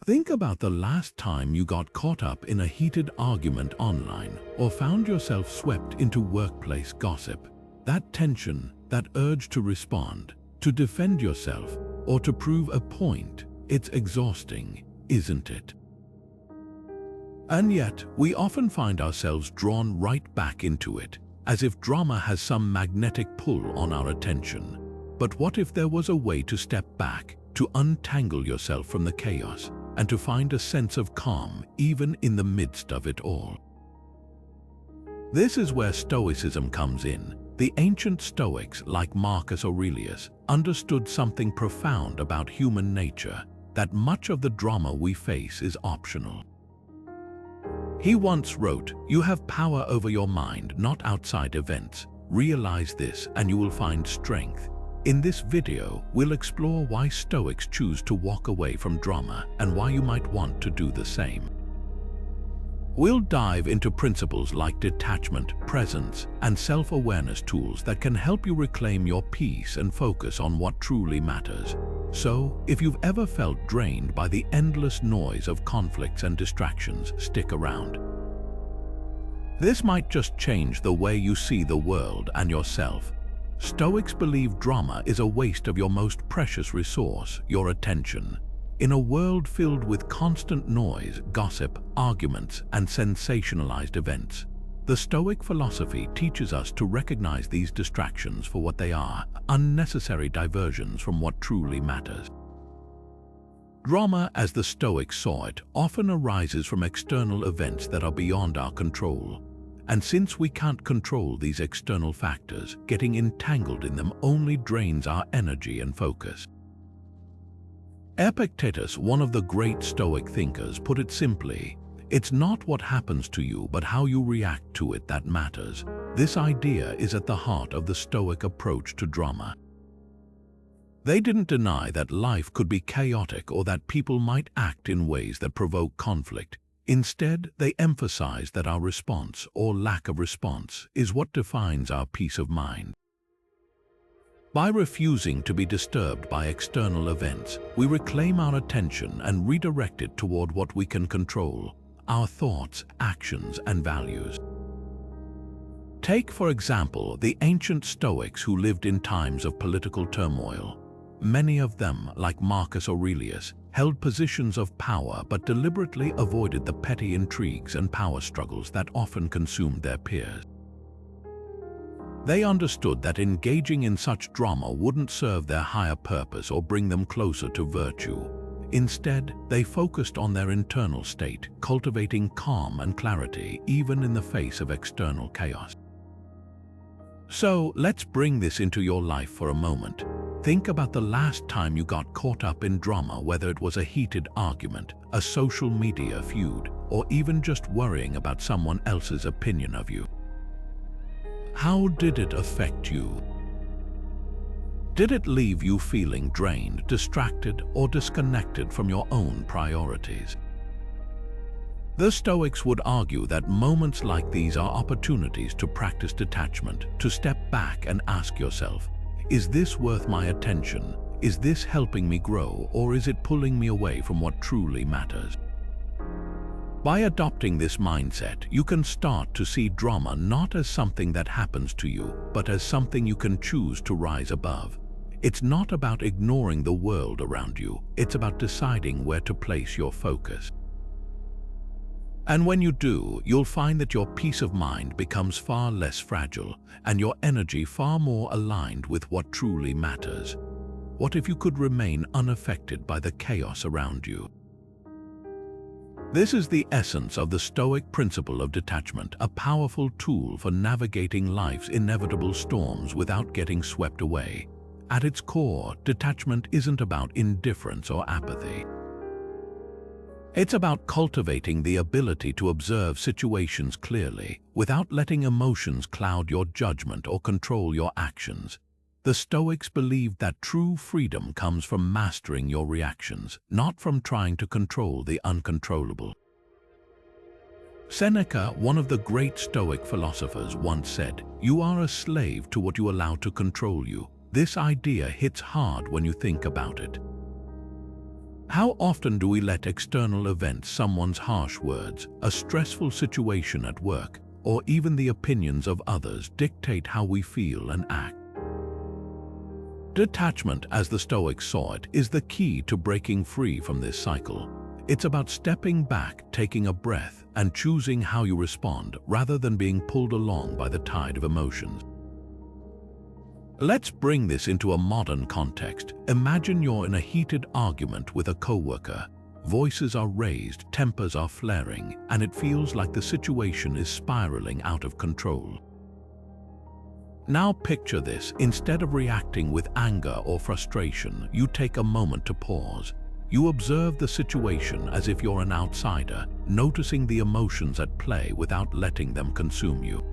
Think about the last time you got caught up in a heated argument online or found yourself swept into workplace gossip. That tension, that urge to respond, to defend yourself, or to prove a point, it's exhausting, isn't it? And yet, we often find ourselves drawn right back into it, as if drama has some magnetic pull on our attention. But what if there was a way to step back, to untangle yourself from the chaos, and to find a sense of calm even in the midst of it all? This is where Stoicism comes in. The ancient Stoics, like Marcus Aurelius, understood something profound about human nature, that much of the drama we face is optional. He once wrote, "You have power over your mind, not outside events. Realize this and you will find strength." In this video, we'll explore why Stoics choose to walk away from drama and why you might want to do the same. We'll dive into principles like detachment, presence, and self-awareness tools that can help you reclaim your peace and focus on what truly matters. So, if you've ever felt drained by the endless noise of conflicts and distractions, stick around. This might just change the way you see the world and yourself. Stoics believe drama is a waste of your most precious resource, your attention. In a world filled with constant noise, gossip, arguments, and sensationalized events, the Stoic philosophy teaches us to recognize these distractions for what they are, unnecessary diversions from what truly matters. Drama, as the Stoics saw it, often arises from external events that are beyond our control. And since we can't control these external factors, getting entangled in them only drains our energy and focus. Epictetus, one of the great Stoic thinkers, put it simply, "It's not what happens to you, but how you react to it that matters." This idea is at the heart of the Stoic approach to drama. They didn't deny that life could be chaotic or that people might act in ways that provoke conflict. Instead, they emphasized that our response, or lack of response, is what defines our peace of mind. By refusing to be disturbed by external events, we reclaim our attention and redirect it toward what we can control: our thoughts, actions, and values. Take, for example, the ancient Stoics who lived in times of political turmoil. Many of them, like Marcus Aurelius, held positions of power but deliberately avoided the petty intrigues and power struggles that often consumed their peers. They understood that engaging in such drama wouldn't serve their higher purpose or bring them closer to virtue. Instead, they focused on their internal state, cultivating calm and clarity even in the face of external chaos. So, let's bring this into your life for a moment. Think about the last time you got caught up in drama, whether it was a heated argument, a social media feud, or even just worrying about someone else's opinion of you. How did it affect you? Did it leave you feeling drained, distracted, or disconnected from your own priorities? The Stoics would argue that moments like these are opportunities to practice detachment, to step back and ask yourself, is this worth my attention? Is this helping me grow, or is it pulling me away from what truly matters? By adopting this mindset, you can start to see drama not as something that happens to you, but as something you can choose to rise above. It's not about ignoring the world around you, it's about deciding where to place your focus. And when you do, you'll find that your peace of mind becomes far less fragile and your energy far more aligned with what truly matters. What if you could remain unaffected by the chaos around you? This is the essence of the Stoic principle of detachment, a powerful tool for navigating life's inevitable storms without getting swept away. At its core, detachment isn't about indifference or apathy. It's about cultivating the ability to observe situations clearly, without letting emotions cloud your judgment or control your actions. The Stoics believed that true freedom comes from mastering your reactions, not from trying to control the uncontrollable. Seneca, one of the great Stoic philosophers, once said, "You are a slave to what you allow to control you." This idea hits hard when you think about it. How often do we let external events, someone's harsh words, a stressful situation at work, or even the opinions of others dictate how we feel and act? Detachment, as the Stoics saw it, is the key to breaking free from this cycle. It's about stepping back, taking a breath, and choosing how you respond rather than being pulled along by the tide of emotions. Let's bring this into a modern context. Imagine you're in a heated argument with a coworker. Voices are raised, tempers are flaring, and it feels like the situation is spiraling out of control. Now picture this. Instead of reacting with anger or frustration, you take a moment to pause. You observe the situation as if you're an outsider, noticing the emotions at play without letting them consume you.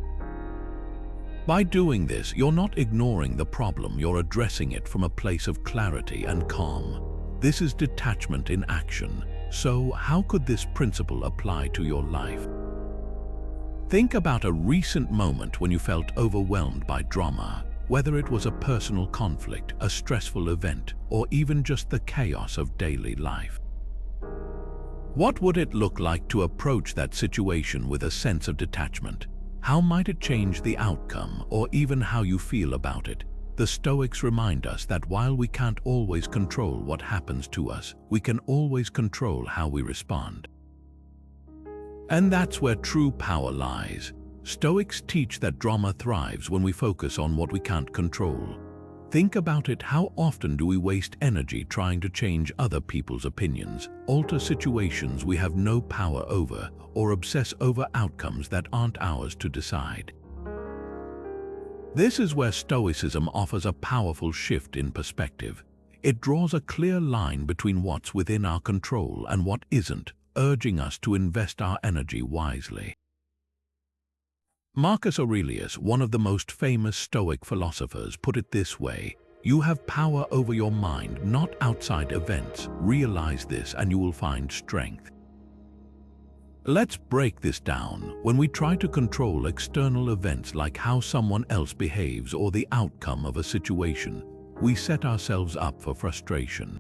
By doing this, you're not ignoring the problem, you're addressing it from a place of clarity and calm. This is detachment in action. So, how could this principle apply to your life? Think about a recent moment when you felt overwhelmed by drama, whether it was a personal conflict, a stressful event, or even just the chaos of daily life. What would it look like to approach that situation with a sense of detachment? How might it change the outcome, or even how you feel about it? The Stoics remind us that while we can't always control what happens to us, we can always control how we respond. And that's where true power lies. Stoics teach that drama thrives when we focus on what we can't control. Think about it. How often do we waste energy trying to change other people's opinions, alter situations we have no power over, or obsess over outcomes that aren't ours to decide? This is where Stoicism offers a powerful shift in perspective. It draws a clear line between what's within our control and what isn't, urging us to invest our energy wisely. Marcus Aurelius, one of the most famous Stoic philosophers, put it this way: "You have power over your mind, not outside events. Realize this and you will find strength." Let's break this down. When we try to control external events like how someone else behaves or the outcome of a situation, we set ourselves up for frustration.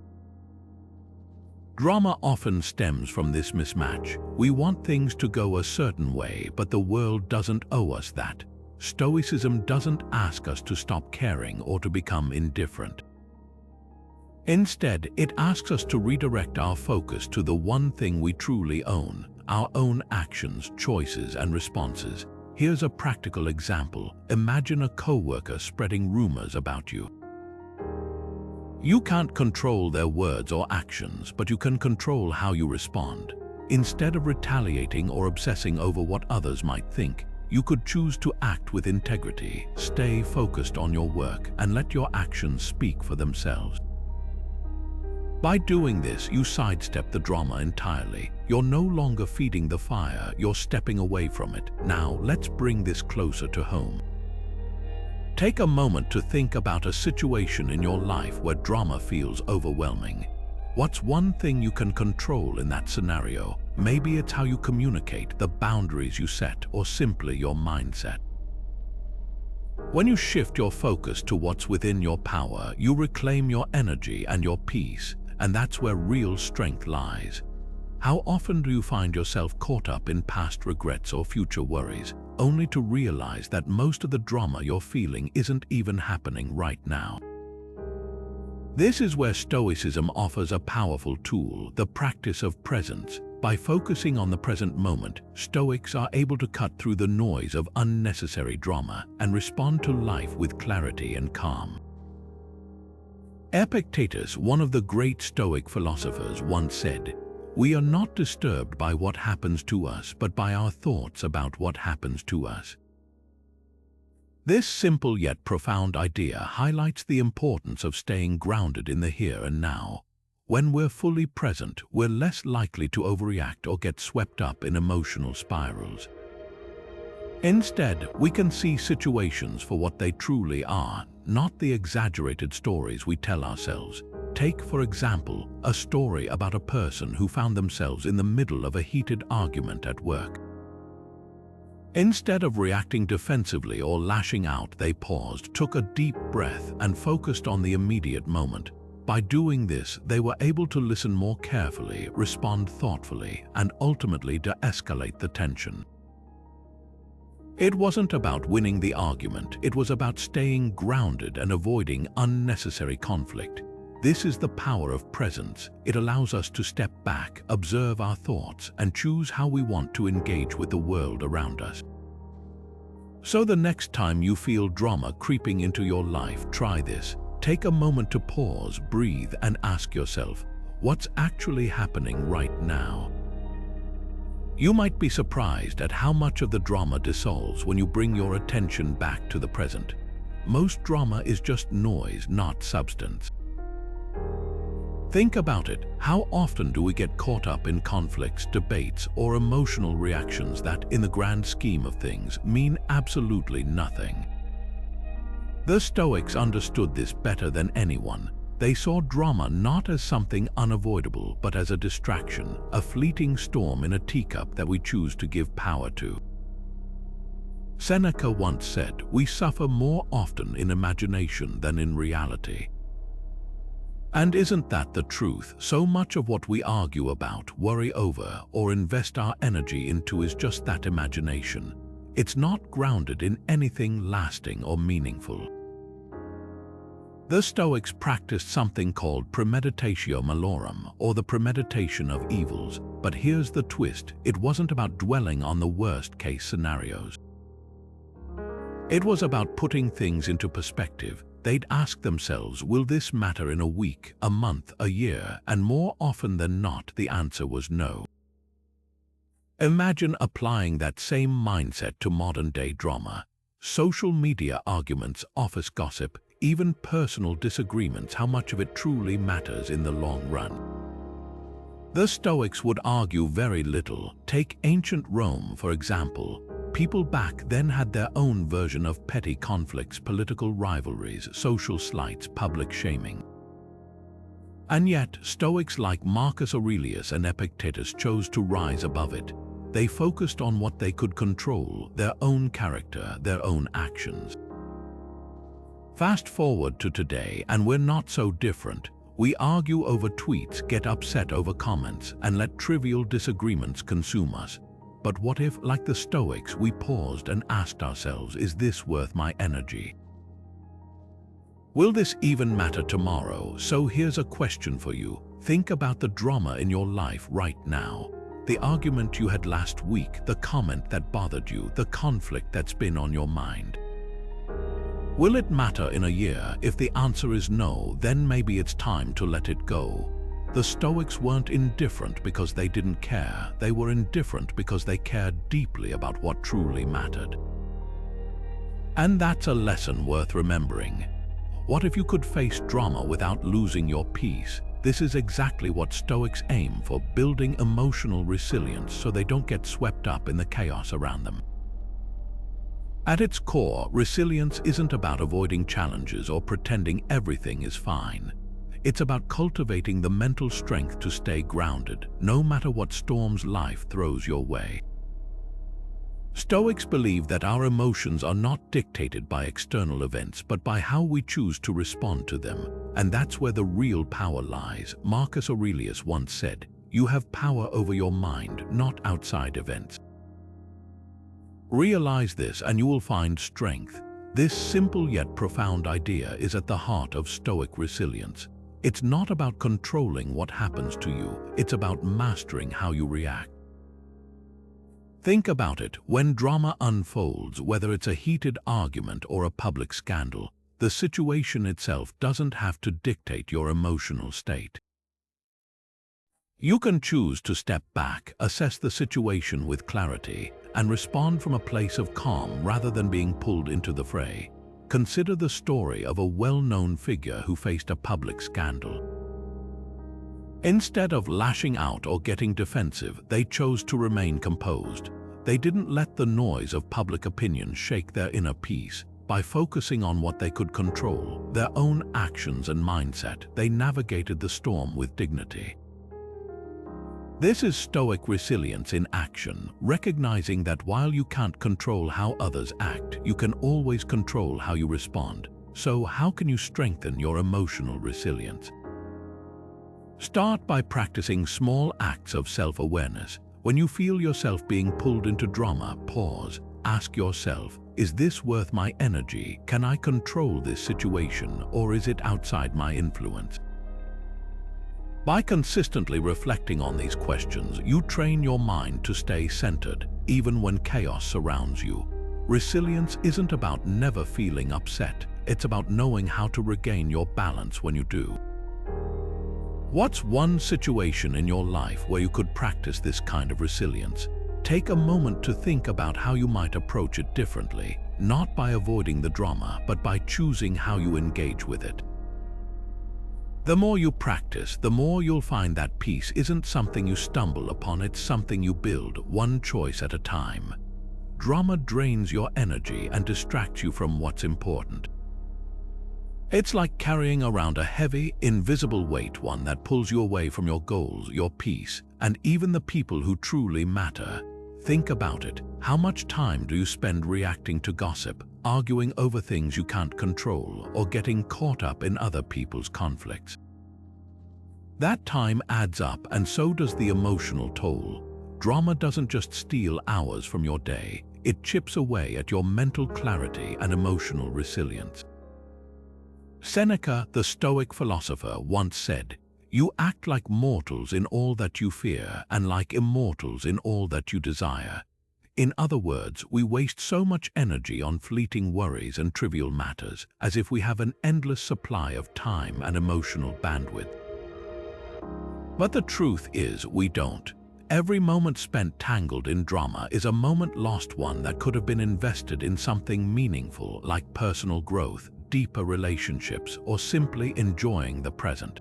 Drama often stems from this mismatch. We want things to go a certain way, but the world doesn't owe us that. Stoicism doesn't ask us to stop caring or to become indifferent. Instead, it asks us to redirect our focus to the one thing we truly own: our own actions, choices, and responses. Here's a practical example. Imagine a coworker spreading rumors about you. You can't control their words or actions, but you can control how you respond. Instead of retaliating or obsessing over what others might think, you could choose to act with integrity, stay focused on your work, and let your actions speak for themselves. By doing this, you sidestep the drama entirely. You're no longer feeding the fire, you're stepping away from it. Now, let's bring this closer to home. Take a moment to think about a situation in your life where drama feels overwhelming. What's one thing you can control in that scenario? Maybe it's how you communicate, the boundaries you set, or simply your mindset. When you shift your focus to what's within your power, you reclaim your energy and your peace, and that's where real strength lies. How often do you find yourself caught up in past regrets or future worries, only to realize that most of the drama you're feeling isn't even happening right now? This is where Stoicism offers a powerful tool, the practice of presence. By focusing on the present moment, Stoics are able to cut through the noise of unnecessary drama and respond to life with clarity and calm. Epictetus, one of the great Stoic philosophers, once said, "We are not disturbed by what happens to us, but by our thoughts about what happens to us." This simple yet profound idea highlights the importance of staying grounded in the here and now. When we're fully present, we're less likely to overreact or get swept up in emotional spirals. Instead, we can see situations for what they truly are, not the exaggerated stories we tell ourselves. Take, for example, a story about a person who found themselves in the middle of a heated argument at work. Instead of reacting defensively or lashing out, they paused, took a deep breath, and focused on the immediate moment. By doing this, they were able to listen more carefully, respond thoughtfully, and ultimately de-escalate the tension. It wasn't about winning the argument, it was about staying grounded and avoiding unnecessary conflict. This is the power of presence. It allows us to step back, observe our thoughts, and choose how we want to engage with the world around us. So the next time you feel drama creeping into your life, try this. Take a moment to pause, breathe, and ask yourself, what's actually happening right now? You might be surprised at how much of the drama dissolves when you bring your attention back to the present. Most drama is just noise, not substance. Think about it. How often do we get caught up in conflicts, debates, or emotional reactions that, in the grand scheme of things, mean absolutely nothing? The Stoics understood this better than anyone. They saw drama not as something unavoidable, but as a distraction, a fleeting storm in a teacup that we choose to give power to. Seneca once said, "We suffer more often in imagination than in reality." And isn't that the truth? So much of what we argue about, worry over, or invest our energy into is just that imagination. It's not grounded in anything lasting or meaningful. The Stoics practiced something called Premeditation Malorum, or the Premeditation of Evils. But here's the twist: it wasn't about dwelling on the worst-case scenarios. It was about putting things into perspective. They'd ask themselves, will this matter in a week, a month, a year? And more often than not, the answer was no. Imagine applying that same mindset to modern-day drama. Social media arguments, office gossip, even personal disagreements. How much of it truly matters in the long run? The Stoics would argue very little. Take ancient Rome, for example. People back then had their own version of petty conflicts, political rivalries, social slights, public shaming. And yet, Stoics like Marcus Aurelius and Epictetus chose to rise above it. They focused on what they could control, their own character, their own actions. Fast forward to today, and we're not so different. We argue over tweets, get upset over comments, and let trivial disagreements consume us. But what if, like the Stoics, we paused and asked ourselves, is this worth my energy? Will this even matter tomorrow? So here's a question for you. Think about the drama in your life right now. The argument you had last week, the comment that bothered you, the conflict that's been on your mind. Will it matter in a year? If the answer is no, then maybe it's time to let it go. The Stoics weren't indifferent because they didn't care. They were indifferent because they cared deeply about what truly mattered. And that's a lesson worth remembering. What if you could face drama without losing your peace? This is exactly what Stoics aim for, building emotional resilience so they don't get swept up in the chaos around them. At its core, resilience isn't about avoiding challenges or pretending everything is fine. It's about cultivating the mental strength to stay grounded, no matter what storms life throws your way. Stoics believe that our emotions are not dictated by external events, but by how we choose to respond to them. And that's where the real power lies. Marcus Aurelius once said, "You have power over your mind, not outside events." Realize this and you will find strength. This simple yet profound idea is at the heart of Stoic resilience. It's not about controlling what happens to you, it's about mastering how you react. Think about it. When drama unfolds, whether it's a heated argument or a public scandal, the situation itself doesn't have to dictate your emotional state. You can choose to step back, assess the situation with clarity, and respond from a place of calm rather than being pulled into the fray. Consider the story of a well-known figure who faced a public scandal. Instead of lashing out or getting defensive, they chose to remain composed. They didn't let the noise of public opinion shake their inner peace. By focusing on what they could control, their own actions and mindset, they navigated the storm with dignity. This is Stoic resilience in action, recognizing that while you can't control how others act, you can always control how you respond. So how can you strengthen your emotional resilience? Start by practicing small acts of self-awareness. When you feel yourself being pulled into drama, pause. Ask yourself, is this worth my energy? Can I control this situation, or is it outside my influence? By consistently reflecting on these questions, you train your mind to stay centered, even when chaos surrounds you. Resilience isn't about never feeling upset. It's about knowing how to regain your balance when you do. What's one situation in your life where you could practice this kind of resilience? Take a moment to think about how you might approach it differently, not by avoiding the drama, but by choosing how you engage with it. The more you practice, the more you'll find that peace isn't something you stumble upon, it's something you build, one choice at a time. Drama drains your energy and distracts you from what's important. It's like carrying around a heavy, invisible weight, one that pulls you away from your goals, your peace, and even the people who truly matter. Think about it. How much time do you spend reacting to gossip, arguing over things you can't control, or getting caught up in other people's conflicts? That time adds up, and so does the emotional toll. Drama doesn't just steal hours from your day, it chips away at your mental clarity and emotional resilience. Seneca, the Stoic philosopher, once said, "You act like mortals in all that you fear, and like immortals in all that you desire." In other words, we waste so much energy on fleeting worries and trivial matters, as if we have an endless supply of time and emotional bandwidth. But the truth is, we don't. Every moment spent tangled in drama is a moment lost, one that could have been invested in something meaningful like personal growth, deeper relationships, or simply enjoying the present.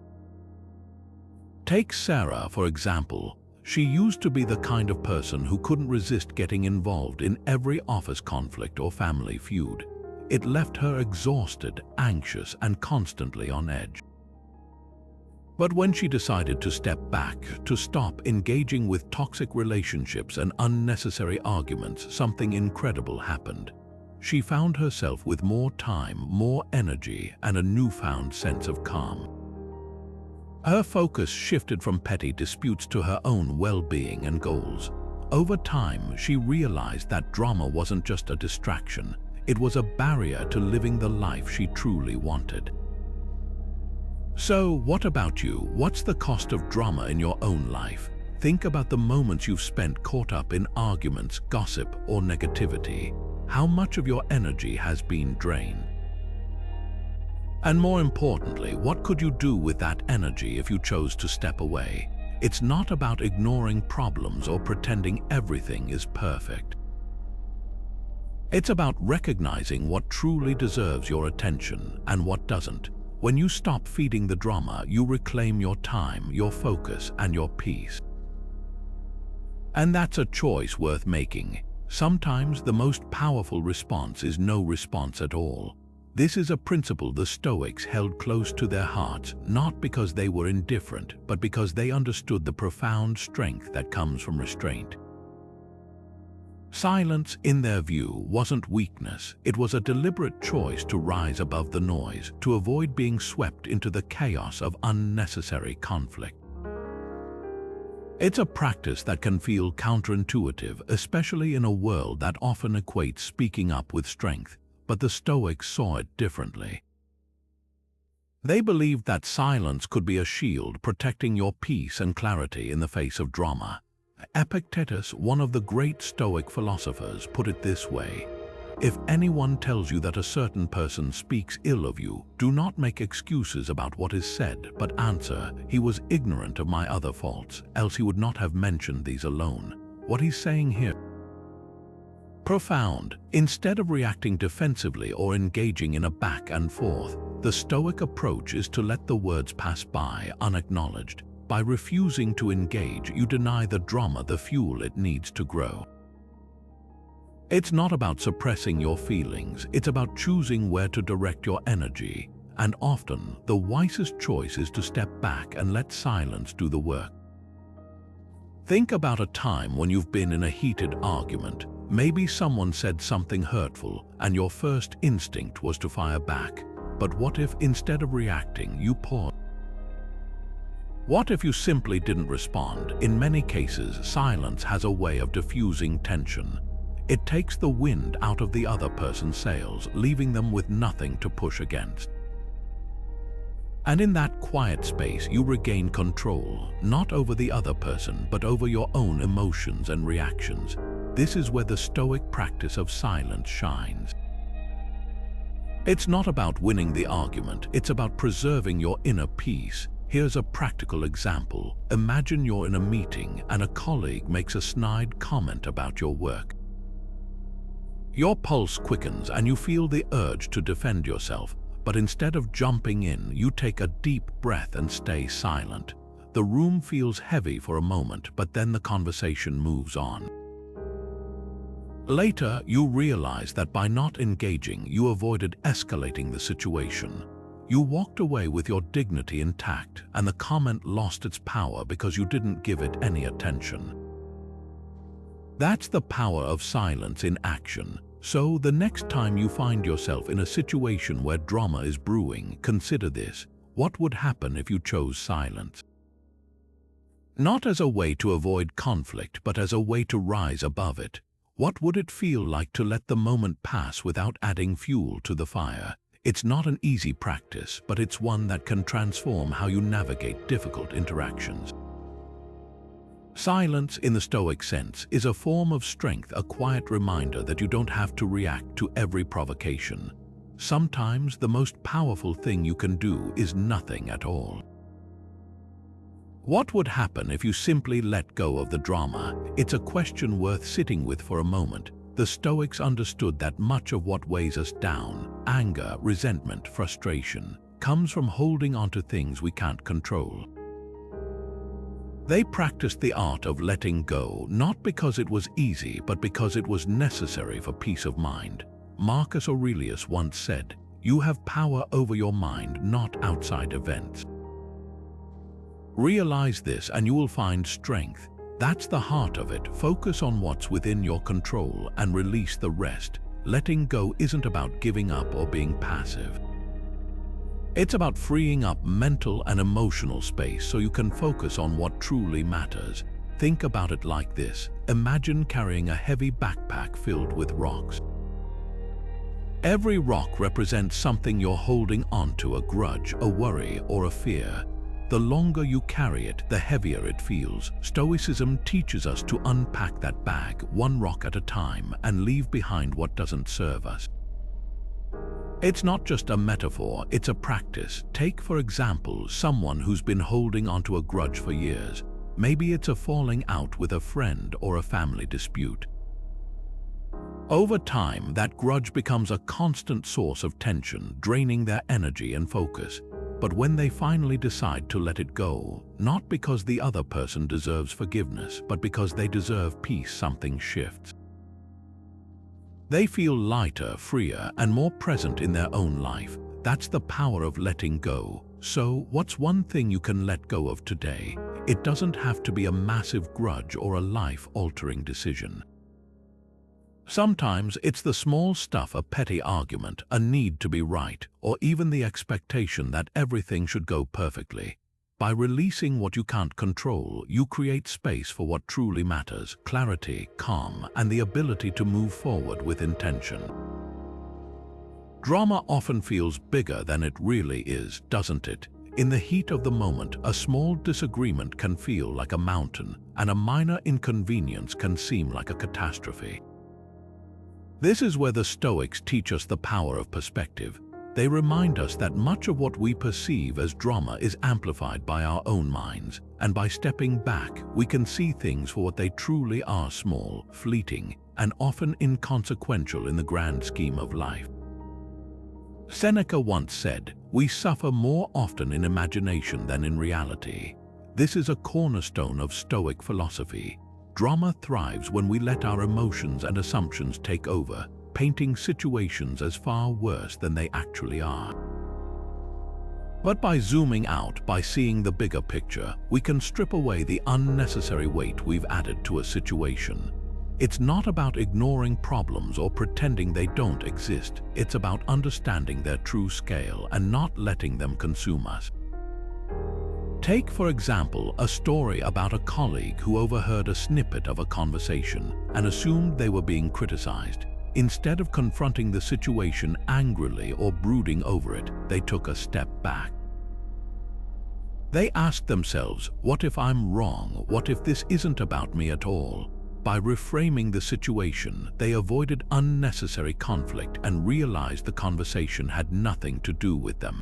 Take Sarah, for example. She used to be the kind of person who couldn't resist getting involved in every office conflict or family feud. It left her exhausted, anxious, and constantly on edge. But when she decided to step back, to stop engaging with toxic relationships and unnecessary arguments, something incredible happened. She found herself with more time, more energy, and a newfound sense of calm. Her focus shifted from petty disputes to her own well-being and goals. Over time, she realized that drama wasn't just a distraction, it was a barrier to living the life she truly wanted. So, what about you? What's the cost of drama in your own life? Think about the moments you've spent caught up in arguments, gossip, or negativity. How much of your energy has been drained? And more importantly, what could you do with that energy if you chose to step away? It's not about ignoring problems or pretending everything is perfect. It's about recognizing what truly deserves your attention and what doesn't. When you stop feeding the drama, you reclaim your time, your focus, and your peace. And that's a choice worth making. Sometimes the most powerful response is no response at all. This is a principle the Stoics held close to their hearts, not because they were indifferent, but because they understood the profound strength that comes from restraint. Silence, in their view, wasn't weakness. It was a deliberate choice to rise above the noise, to avoid being swept into the chaos of unnecessary conflict. It's a practice that can feel counterintuitive, especially in a world that often equates speaking up with strength, but the Stoics saw it differently. They believed that silence could be a shield protecting your peace and clarity in the face of drama. Epictetus, one of the great Stoic philosophers, put it this way: "If anyone tells you that a certain person speaks ill of you, do not make excuses about what is said, but answer, 'He was ignorant of my other faults, else he would not have mentioned these alone.'" What he's saying here, profound. Instead of reacting defensively or engaging in a back and forth, the Stoic approach is to let the words pass by unacknowledged. By refusing to engage, you deny the drama the fuel it needs to grow. It's not about suppressing your feelings, it's about choosing where to direct your energy. And often, the wisest choice is to step back and let silence do the work. Think about a time when you've been in a heated argument. Maybe someone said something hurtful, and your first instinct was to fire back. But what if, instead of reacting, you paused? What if you simply didn't respond? In many cases, silence has a way of diffusing tension. It takes the wind out of the other person's sails, leaving them with nothing to push against. And in that quiet space, you regain control, not over the other person, but over your own emotions and reactions. This is where the Stoic practice of silence shines. It's not about winning the argument, it's about preserving your inner peace. Here's a practical example. Imagine you're in a meeting and a colleague makes a snide comment about your work. Your pulse quickens and you feel the urge to defend yourself, but instead of jumping in, you take a deep breath and stay silent. The room feels heavy for a moment, but then the conversation moves on. Later, you realize that by not engaging, you avoided escalating the situation. You walked away with your dignity intact, and the comment lost its power because you didn't give it any attention. That's the power of silence in action. So the next time you find yourself in a situation where drama is brewing, consider this. What would happen if you chose silence? Not as a way to avoid conflict, but as a way to rise above it. What would it feel like to let the moment pass without adding fuel to the fire? It's not an easy practice, but it's one that can transform how you navigate difficult interactions. Silence, in the Stoic sense, is a form of strength, a quiet reminder that you don't have to react to every provocation. Sometimes the most powerful thing you can do is nothing at all. What would happen if you simply let go of the drama? It's a question worth sitting with for a moment. The Stoics understood that much of what weighs us down, anger, resentment, frustration, comes from holding on to things we can't control. They practiced the art of letting go, not because it was easy, but because it was necessary for peace of mind. Marcus Aurelius once said, "You have power over your mind, not outside events." Realize this and you will find strength. That's the heart of it. Focus on what's within your control and release the rest. Letting go isn't about giving up or being passive. It's about freeing up mental and emotional space so you can focus on what truly matters. Think about it like this. Imagine carrying a heavy backpack filled with rocks. Every rock represents something you're holding onto, a grudge, a worry, or a fear. The longer you carry it, the heavier it feels. Stoicism teaches us to unpack that bag, one rock at a time, and leave behind what doesn't serve us. It's not just a metaphor, it's a practice. Take, for example, someone who's been holding onto a grudge for years. Maybe it's a falling out with a friend or a family dispute. Over time, that grudge becomes a constant source of tension, draining their energy and focus. But when they finally decide to let it go, not because the other person deserves forgiveness, but because they deserve peace, something shifts. They feel lighter, freer, and more present in their own life. That's the power of letting go. So, what's one thing you can let go of today? It doesn't have to be a massive grudge or a life-altering decision. Sometimes it's the small stuff, a petty argument, a need to be right, or even the expectation that everything should go perfectly. By releasing what you can't control, you create space for what truly matters, clarity, calm, and the ability to move forward with intention. Drama often feels bigger than it really is, doesn't it? In the heat of the moment, a small disagreement can feel like a mountain, and a minor inconvenience can seem like a catastrophe. This is where the Stoics teach us the power of perspective. They remind us that much of what we perceive as drama is amplified by our own minds, and by stepping back, we can see things for what they truly are: small, fleeting, and often inconsequential in the grand scheme of life. Seneca once said, "We suffer more often in imagination than in reality." This is a cornerstone of Stoic philosophy. Drama thrives when we let our emotions and assumptions take over, painting situations as far worse than they actually are. But by zooming out, by seeing the bigger picture, we can strip away the unnecessary weight we've added to a situation. It's not about ignoring problems or pretending they don't exist. It's about understanding their true scale and not letting them consume us. Take, for example, a story about a colleague who overheard a snippet of a conversation and assumed they were being criticized. Instead of confronting the situation angrily or brooding over it, they took a step back. They asked themselves, what if I'm wrong? What if this isn't about me at all? By reframing the situation, they avoided unnecessary conflict and realized the conversation had nothing to do with them.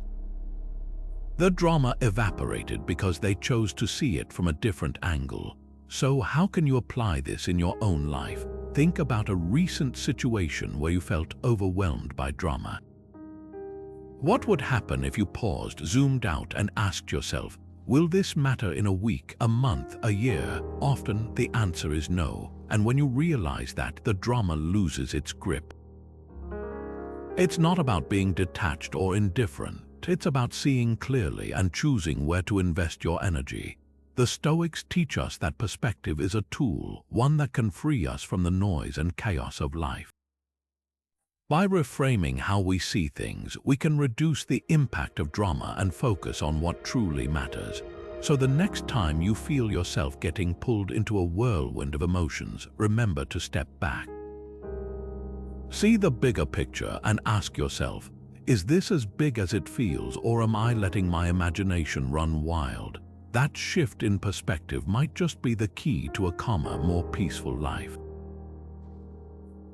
The drama evaporated because they chose to see it from a different angle. So how can you apply this in your own life? Think about a recent situation where you felt overwhelmed by drama. What would happen if you paused, zoomed out, and asked yourself, will this matter in a week, a month, a year? Often the answer is no, and when you realize that, the drama loses its grip. It's not about being detached or indifferent. It's about seeing clearly and choosing where to invest your energy. The Stoics teach us that perspective is a tool, one that can free us from the noise and chaos of life. By reframing how we see things, we can reduce the impact of drama and focus on what truly matters. So the next time you feel yourself getting pulled into a whirlwind of emotions, remember to step back. See the bigger picture and ask yourself, is this as big as it feels, or am I letting my imagination run wild? That shift in perspective might just be the key to a calmer, more peaceful life.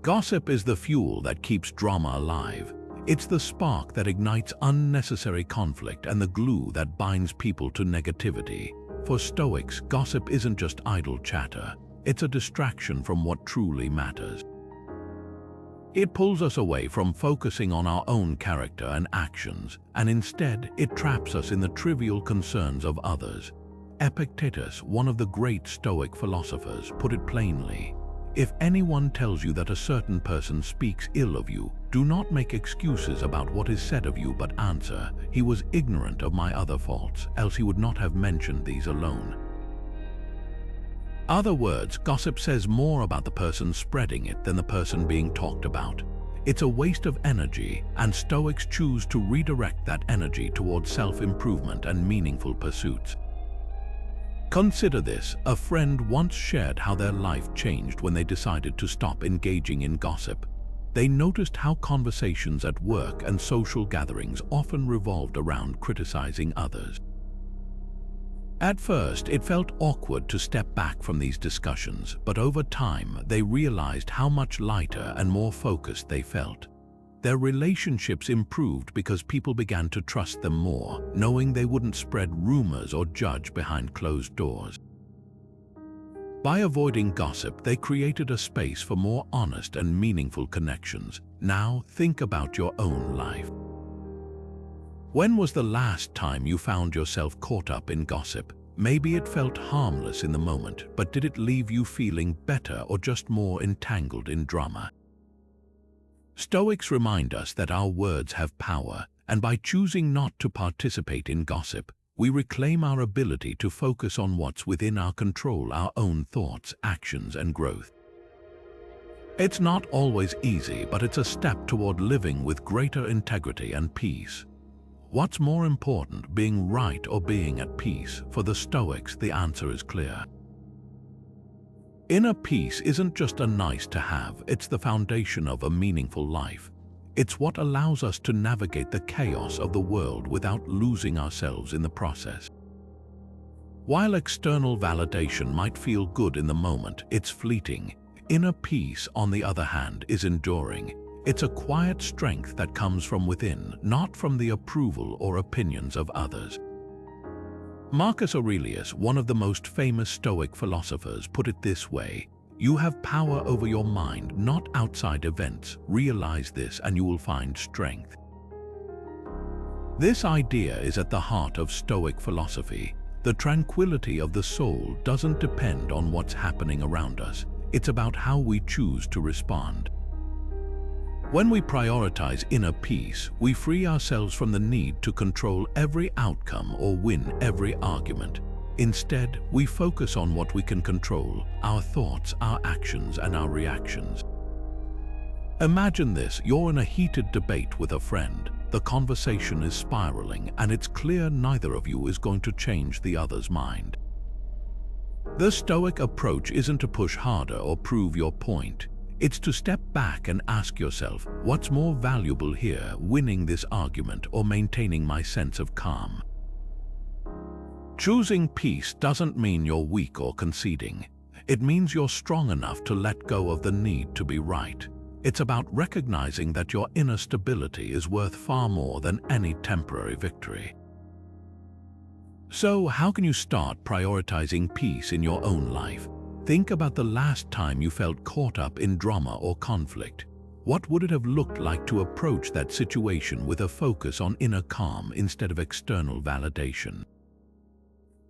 Gossip is the fuel that keeps drama alive. It's the spark that ignites unnecessary conflict and the glue that binds people to negativity. For Stoics, gossip isn't just idle chatter. It's a distraction from what truly matters. It pulls us away from focusing on our own character and actions, and instead it traps us in the trivial concerns of others. Epictetus, one of the great Stoic philosophers, put it plainly: if anyone tells you that a certain person speaks ill of you, do not make excuses about what is said of you, but answer, he was ignorant of my other faults, else he would not have mentioned these alone. Other words, gossip says more about the person spreading it than the person being talked about. It's a waste of energy, and Stoics choose to redirect that energy towards self-improvement and meaningful pursuits. Consider this: a friend once shared how their life changed when they decided to stop engaging in gossip. They noticed how conversations at work and social gatherings often revolved around criticizing others. At first, it felt awkward to step back from these discussions, but over time, they realized how much lighter and more focused they felt. Their relationships improved because people began to trust them more, knowing they wouldn't spread rumors or judge behind closed doors. By avoiding gossip, they created a space for more honest and meaningful connections. Now, think about your own life. When was the last time you found yourself caught up in gossip? Maybe it felt harmless in the moment, but did it leave you feeling better or just more entangled in drama? Stoics remind us that our words have power, and by choosing not to participate in gossip, we reclaim our ability to focus on what's within our control, our own thoughts, actions, and growth. It's not always easy, but it's a step toward living with greater integrity and peace. What's more important, being right or being at peace? For the Stoics, the answer is clear. Inner peace isn't just a nice to have, it's the foundation of a meaningful life. It's what allows us to navigate the chaos of the world without losing ourselves in the process. While external validation might feel good in the moment, it's fleeting. Inner peace, on the other hand, is enduring. It's a quiet strength that comes from within, not from the approval or opinions of others. Marcus Aurelius, one of the most famous Stoic philosophers, put it this way: you have power over your mind, not outside events. Realize this and you will find strength. This idea is at the heart of Stoic philosophy. The tranquility of the soul doesn't depend on what's happening around us. It's about how we choose to respond. When we prioritize inner peace, we free ourselves from the need to control every outcome or win every argument. Instead, we focus on what we can control: our thoughts, our actions, and our reactions. Imagine this: you're in a heated debate with a friend. The conversation is spiraling, and it's clear neither of you is going to change the other's mind. The Stoic approach isn't to push harder or prove your point. It's to step back and ask yourself, what's more valuable here, winning this argument or maintaining my sense of calm? Choosing peace doesn't mean you're weak or conceding. It means you're strong enough to let go of the need to be right. It's about recognizing that your inner stability is worth far more than any temporary victory. So, how can you start prioritizing peace in your own life? Think about the last time you felt caught up in drama or conflict. What would it have looked like to approach that situation with a focus on inner calm instead of external validation?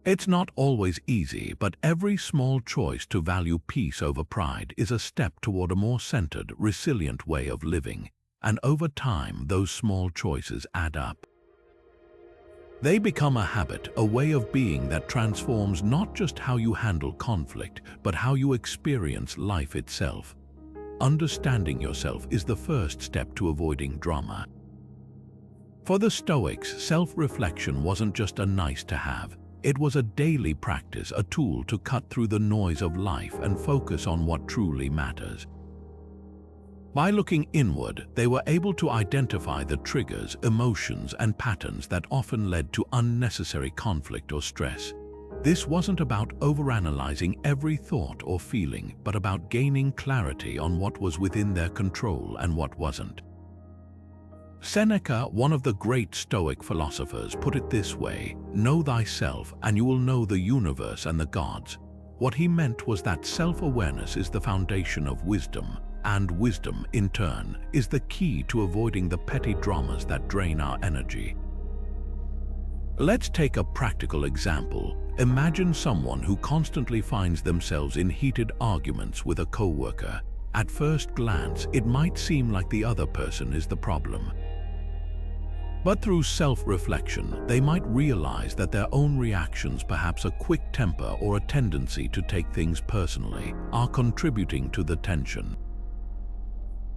It's not always easy, but every small choice to value peace over pride is a step toward a more centered, resilient way of living. And over time, those small choices add up. They become a habit, a way of being that transforms not just how you handle conflict, but how you experience life itself. Understanding yourself is the first step to avoiding drama. For the Stoics, self-reflection wasn't just a nice-to-have. It was a daily practice, a tool to cut through the noise of life and focus on what truly matters. By looking inward, they were able to identify the triggers, emotions, and patterns that often led to unnecessary conflict or stress. This wasn't about overanalyzing every thought or feeling, but about gaining clarity on what was within their control and what wasn't. Seneca, one of the great Stoic philosophers, put it this way: "Know thyself, and you will know the universe and the gods." What he meant was that self-awareness is the foundation of wisdom, and wisdom, in turn, is the key to avoiding the petty dramas that drain our energy. Let's take a practical example. Imagine someone who constantly finds themselves in heated arguments with a coworker. At first glance, it might seem like the other person is the problem. But through self-reflection, they might realize that their own reactions, perhaps a quick temper or a tendency to take things personally, are contributing to the tension.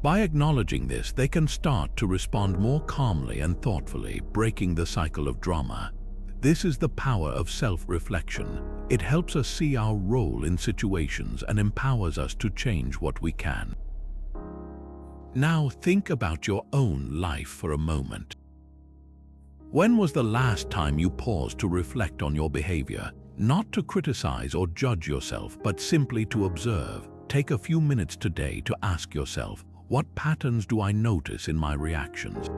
By acknowledging this, they can start to respond more calmly and thoughtfully, breaking the cycle of drama. This is the power of self-reflection. It helps us see our role in situations and empowers us to change what we can. Now think about your own life for a moment. When was the last time you paused to reflect on your behavior? Not to criticize or judge yourself, but simply to observe. Take a few minutes today to ask yourself, what patterns do I notice in my reactions?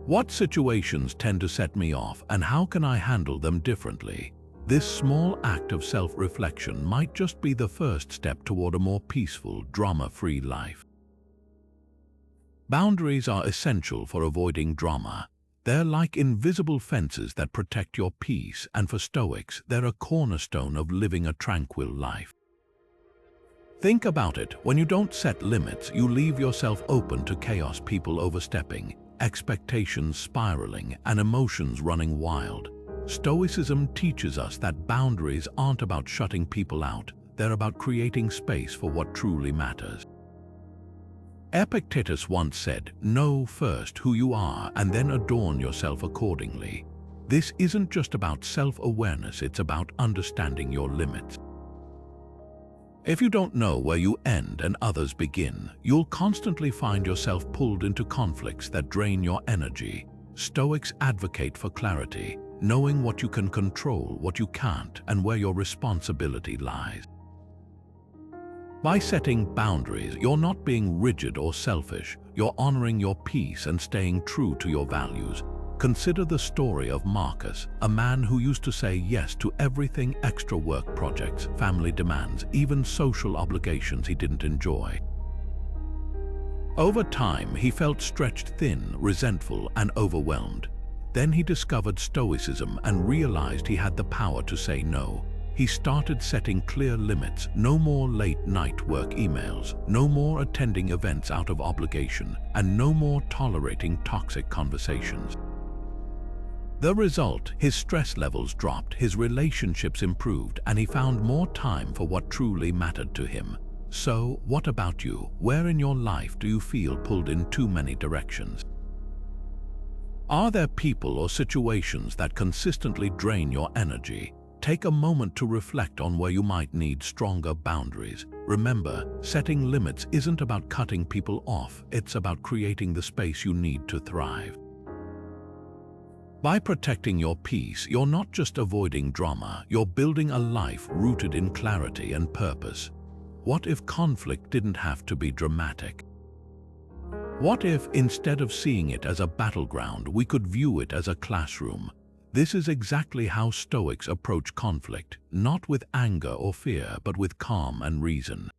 What situations tend to set me off, and how can I handle them differently? This small act of self-reflection might just be the first step toward a more peaceful, drama-free life. Boundaries are essential for avoiding drama. They're like invisible fences that protect your peace, and for Stoics, they're a cornerstone of living a tranquil life. Think about it. When you don't set limits, you leave yourself open to chaos, people overstepping, expectations spiraling, and emotions running wild. Stoicism teaches us that boundaries aren't about shutting people out. They're about creating space for what truly matters. Epictetus once said, "Know first who you are and then adorn yourself accordingly." This isn't just about self-awareness, it's about understanding your limits. If you don't know where you end and others begin, you'll constantly find yourself pulled into conflicts that drain your energy. Stoics advocate for clarity, knowing what you can control, what you can't, and where your responsibility lies. By setting boundaries, you're not being rigid or selfish. You're honoring your peace and staying true to your values. Consider the story of Marcus, a man who used to say yes to everything: extra work projects, family demands, even social obligations he didn't enjoy. Over time, he felt stretched thin, resentful, and overwhelmed. Then he discovered Stoicism and realized he had the power to say no. He started setting clear limits: no more late-night work emails, no more attending events out of obligation, and no more tolerating toxic conversations. The result: his stress levels dropped, his relationships improved, and he found more time for what truly mattered to him. So, what about you? Where in your life do you feel pulled in too many directions? Are there people or situations that consistently drain your energy? Take a moment to reflect on where you might need stronger boundaries. Remember, setting limits isn't about cutting people off, it's about creating the space you need to thrive. By protecting your peace, you're not just avoiding drama, you're building a life rooted in clarity and purpose. What if conflict didn't have to be dramatic? What if, instead of seeing it as a battleground, we could view it as a classroom? This is exactly how Stoics approach conflict, not with anger or fear, but with calm and reason.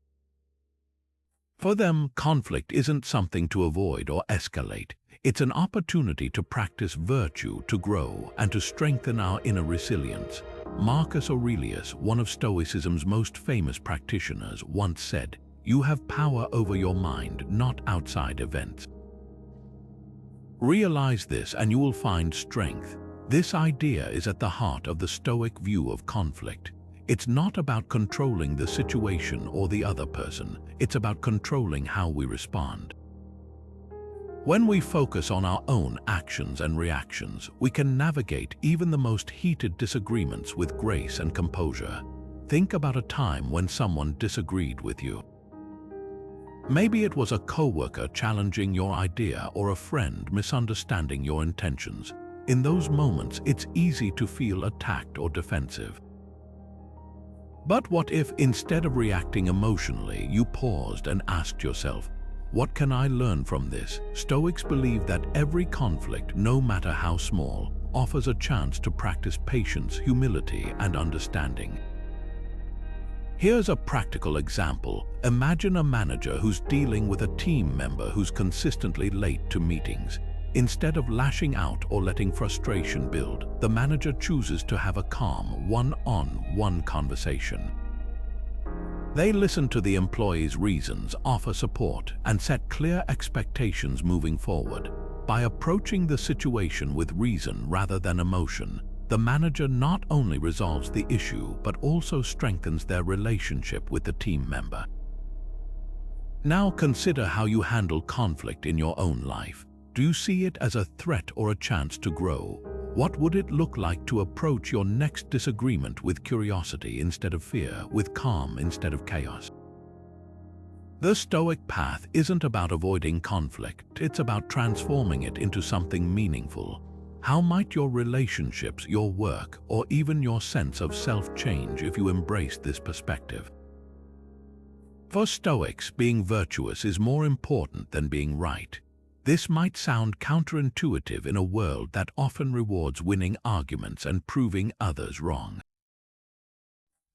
For them, conflict isn't something to avoid or escalate. It's an opportunity to practice virtue, to grow, and to strengthen our inner resilience. Marcus Aurelius, one of Stoicism's most famous practitioners, once said, "You have power over your mind, not outside events." Realize this and you will find strength. This idea is at the heart of the Stoic view of conflict. It's not about controlling the situation or the other person, it's about controlling how we respond. When we focus on our own actions and reactions, we can navigate even the most heated disagreements with grace and composure. Think about a time when someone disagreed with you. Maybe it was a coworker challenging your idea or a friend misunderstanding your intentions. In those moments, it's easy to feel attacked or defensive. But what if, instead of reacting emotionally, you paused and asked yourself, "What can I learn from this?" Stoics believe that every conflict, no matter how small, offers a chance to practice patience, humility, and understanding. Here's a practical example. Imagine a manager who's dealing with a team member who's consistently late to meetings. Instead of lashing out or letting frustration build, the manager chooses to have a calm, one-on-one conversation. They listen to the employee's reasons, offer support, and set clear expectations moving forward. By approaching the situation with reason rather than emotion, the manager not only resolves the issue but also strengthens their relationship with the team member. Now consider how you handle conflict in your own life. Do you see it as a threat or a chance to grow? What would it look like to approach your next disagreement with curiosity instead of fear, with calm instead of chaos? The Stoic path isn't about avoiding conflict, it's about transforming it into something meaningful. How might your relationships, your work, or even your sense of self change if you embrace this perspective? For Stoics, being virtuous is more important than being right. This might sound counterintuitive in a world that often rewards winning arguments and proving others wrong.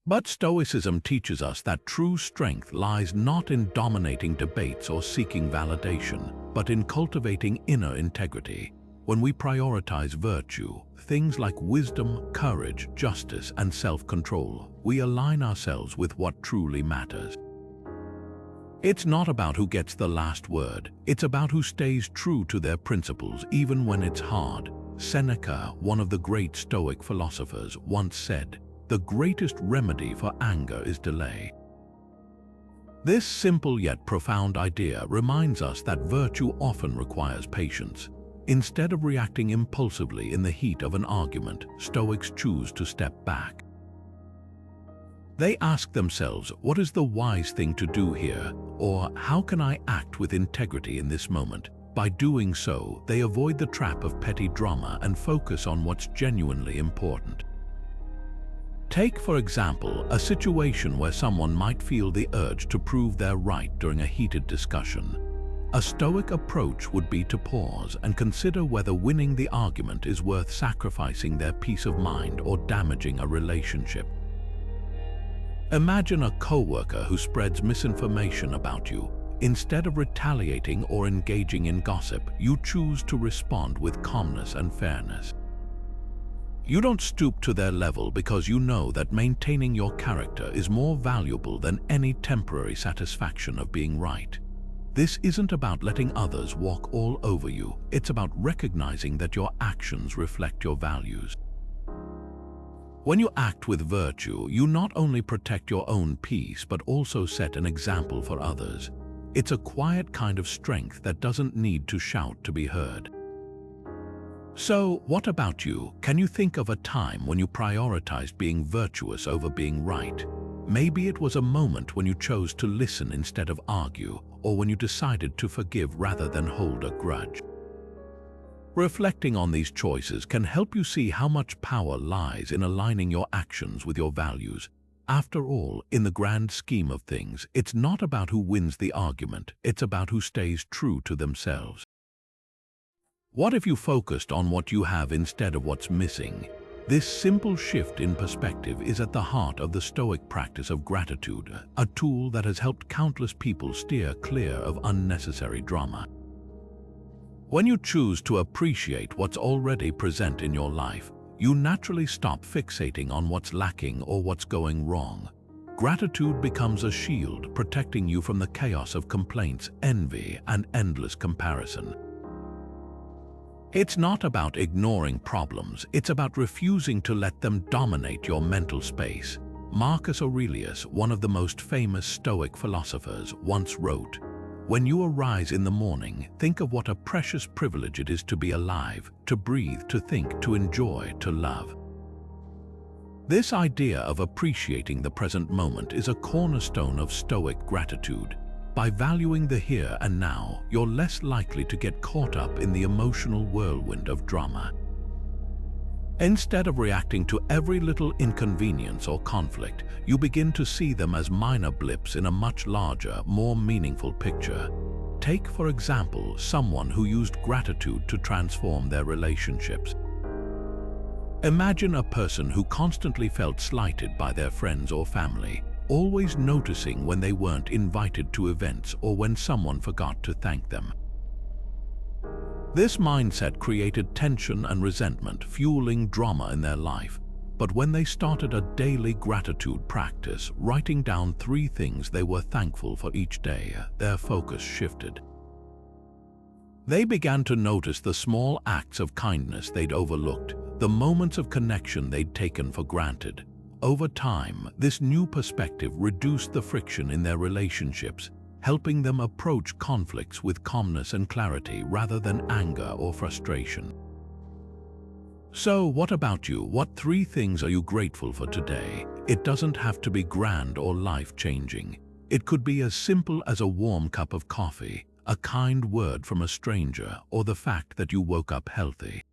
But Stoicism teaches us that true strength lies not in dominating debates or seeking validation, but in cultivating inner integrity. When we prioritize virtue, things like wisdom, courage, justice, and self-control, we align ourselves with what truly matters. It's not about who gets the last word, it's about who stays true to their principles even when it's hard. Seneca, one of the great Stoic philosophers, once said, "The greatest remedy for anger is delay." This simple yet profound idea reminds us that virtue often requires patience. Instead of reacting impulsively in the heat of an argument, Stoics choose to step back. They ask themselves, what is the wise thing to do here? Or how can I act with integrity in this moment? By doing so, they avoid the trap of petty drama and focus on what's genuinely important. Take, for example, a situation where someone might feel the urge to prove they're right during a heated discussion. A Stoic approach would be to pause and consider whether winning the argument is worth sacrificing their peace of mind or damaging a relationship. Imagine a coworker who spreads misinformation about you. Instead of retaliating or engaging in gossip, you choose to respond with calmness and fairness. You don't stoop to their level because you know that maintaining your character is more valuable than any temporary satisfaction of being right. This isn't about letting others walk all over you, it's about recognizing that your actions reflect your values. When you act with virtue, you not only protect your own peace but also set an example for others. It's a quiet kind of strength that doesn't need to shout to be heard. So, what about you? Can you think of a time when you prioritized being virtuous over being right? Maybe it was a moment when you chose to listen instead of argue, or when you decided to forgive rather than hold a grudge. Reflecting on these choices can help you see how much power lies in aligning your actions with your values. After all, in the grand scheme of things, it's not about who wins the argument, it's about who stays true to themselves. What if you focused on what you have instead of what's missing? This simple shift in perspective is at the heart of the Stoic practice of gratitude, a tool that has helped countless people steer clear of unnecessary drama. When you choose to appreciate what's already present in your life, you naturally stop fixating on what's lacking or what's going wrong. Gratitude becomes a shield protecting you from the chaos of complaints, envy, and endless comparison. It's not about ignoring problems, it's about refusing to let them dominate your mental space. Marcus Aurelius, one of the most famous Stoic philosophers, once wrote, "When you arise in the morning, think of what a precious privilege it is to be alive, to breathe, to think, to enjoy, to love." This idea of appreciating the present moment is a cornerstone of Stoic gratitude. By valuing the here and now, you're less likely to get caught up in the emotional whirlwind of drama. Instead of reacting to every little inconvenience or conflict, you begin to see them as minor blips in a much larger, more meaningful picture. Take, for example, someone who used gratitude to transform their relationships. Imagine a person who constantly felt slighted by their friends or family, always noticing when they weren't invited to events or when someone forgot to thank them. This mindset created tension and resentment, fueling drama in their life. But when they started a daily gratitude practice, writing down 3 things they were thankful for each day, their focus shifted. They began to notice the small acts of kindness they'd overlooked, the moments of connection they'd taken for granted. Over time, this new perspective reduced the friction in their relationships, helping them approach conflicts with calmness and clarity rather than anger or frustration. So, what about you? What 3 things are you grateful for today? It doesn't have to be grand or life-changing. It could be as simple as a warm cup of coffee, a kind word from a stranger, or the fact that you woke up healthy.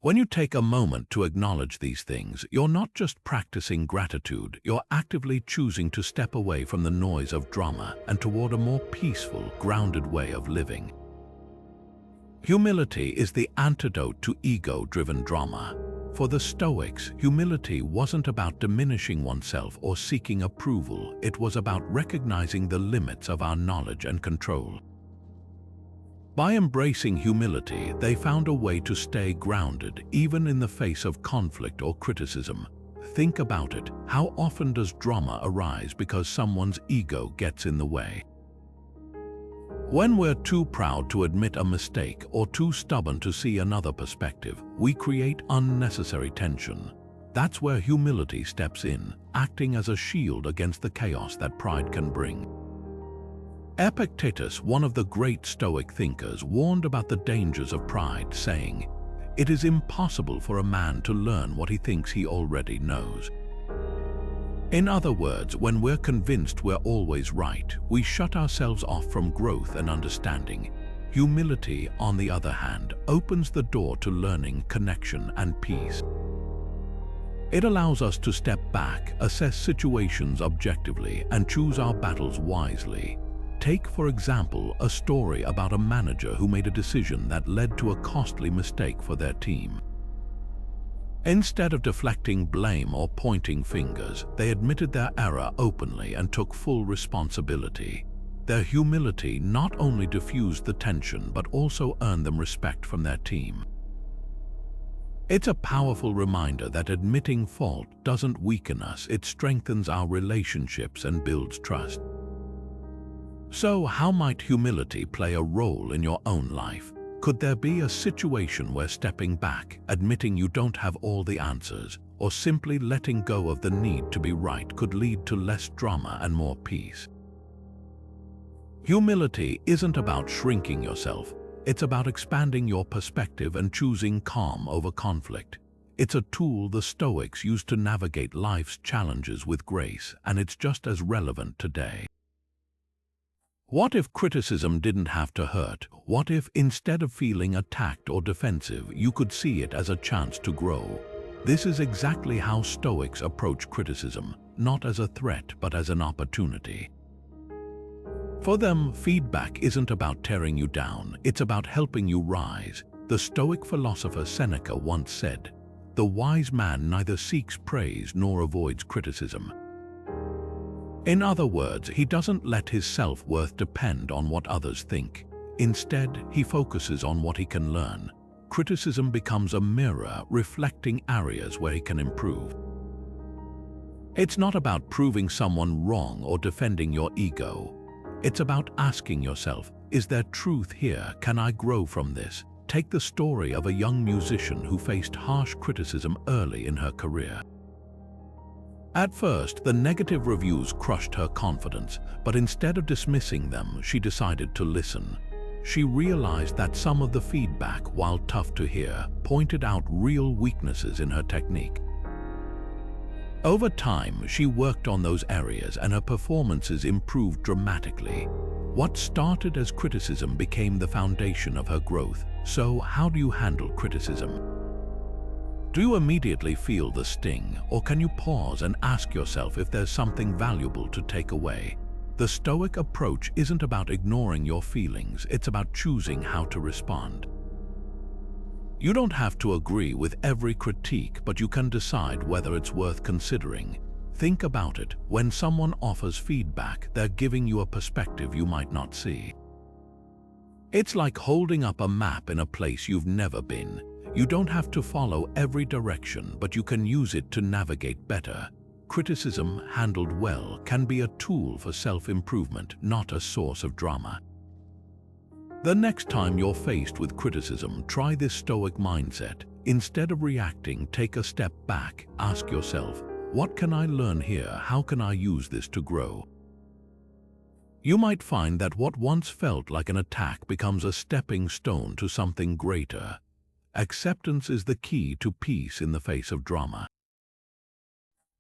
When you take a moment to acknowledge these things, you're not just practicing gratitude, you're actively choosing to step away from the noise of drama and toward a more peaceful, grounded way of living. Humility is the antidote to ego-driven drama. For the Stoics, humility wasn't about diminishing oneself or seeking approval, it was about recognizing the limits of our knowledge and control. By embracing humility, they found a way to stay grounded, even in the face of conflict or criticism. Think about it. How often does drama arise because someone's ego gets in the way? When we're too proud to admit a mistake or too stubborn to see another perspective, we create unnecessary tension. That's where humility steps in, acting as a shield against the chaos that pride can bring. Epictetus, one of the great Stoic thinkers, warned about the dangers of pride, saying, "It is impossible for a man to learn what he thinks he already knows." In other words, when we're convinced we're always right, we shut ourselves off from growth and understanding. Humility, on the other hand, opens the door to learning, connection, and peace. It allows us to step back, assess situations objectively, and choose our battles wisely. Take, for example, a story about a manager who made a decision that led to a costly mistake for their team. Instead of deflecting blame or pointing fingers, they admitted their error openly and took full responsibility. Their humility not only diffused the tension but also earned them respect from their team. It's a powerful reminder that admitting fault doesn't weaken us, it strengthens our relationships and builds trust. So, how might humility play a role in your own life? Could there be a situation where stepping back, admitting you don't have all the answers, or simply letting go of the need to be right could lead to less drama and more peace. Humility isn't about shrinking yourself. It's about expanding your perspective and choosing calm over conflict. It's a tool the Stoics used to navigate life's challenges with grace, and it's just as relevant today. What if criticism didn't have to hurt? What if, instead of feeling attacked or defensive, you could see it as a chance to grow? This is exactly how Stoics approach criticism, not as a threat but as an opportunity. For them, feedback isn't about tearing you down, it's about helping you rise. The Stoic philosopher Seneca once said, "The wise man neither seeks praise nor avoids criticism." In other words, he doesn't let his self-worth depend on what others think. Instead, he focuses on what he can learn. Criticism becomes a mirror reflecting areas where he can improve. It's not about proving someone wrong or defending your ego. It's about asking yourself, is there truth here? Can I grow from this? Take the story of a young musician who faced harsh criticism early in her career. At first, the negative reviews crushed her confidence, but instead of dismissing them, she decided to listen. She realized that some of the feedback, while tough to hear, pointed out real weaknesses in her technique. Over time, she worked on those areas and her performances improved dramatically. What started as criticism became the foundation of her growth. So, how do you handle criticism? Do you immediately feel the sting, or can you pause and ask yourself if there's something valuable to take away? The Stoic approach isn't about ignoring your feelings, it's about choosing how to respond. You don't have to agree with every critique, but you can decide whether it's worth considering. Think about it. When someone offers feedback, they're giving you a perspective you might not see. It's like holding up a map in a place you've never been. You don't have to follow every direction, but you can use it to navigate better. Criticism, handled well, can be a tool for self-improvement, not a source of drama. The next time you're faced with criticism, try this Stoic mindset. Instead of reacting, take a step back. Ask yourself, what can I learn here? How can I use this to grow? You might find that what once felt like an attack becomes a stepping stone to something greater. Acceptance is the key to peace in the face of drama.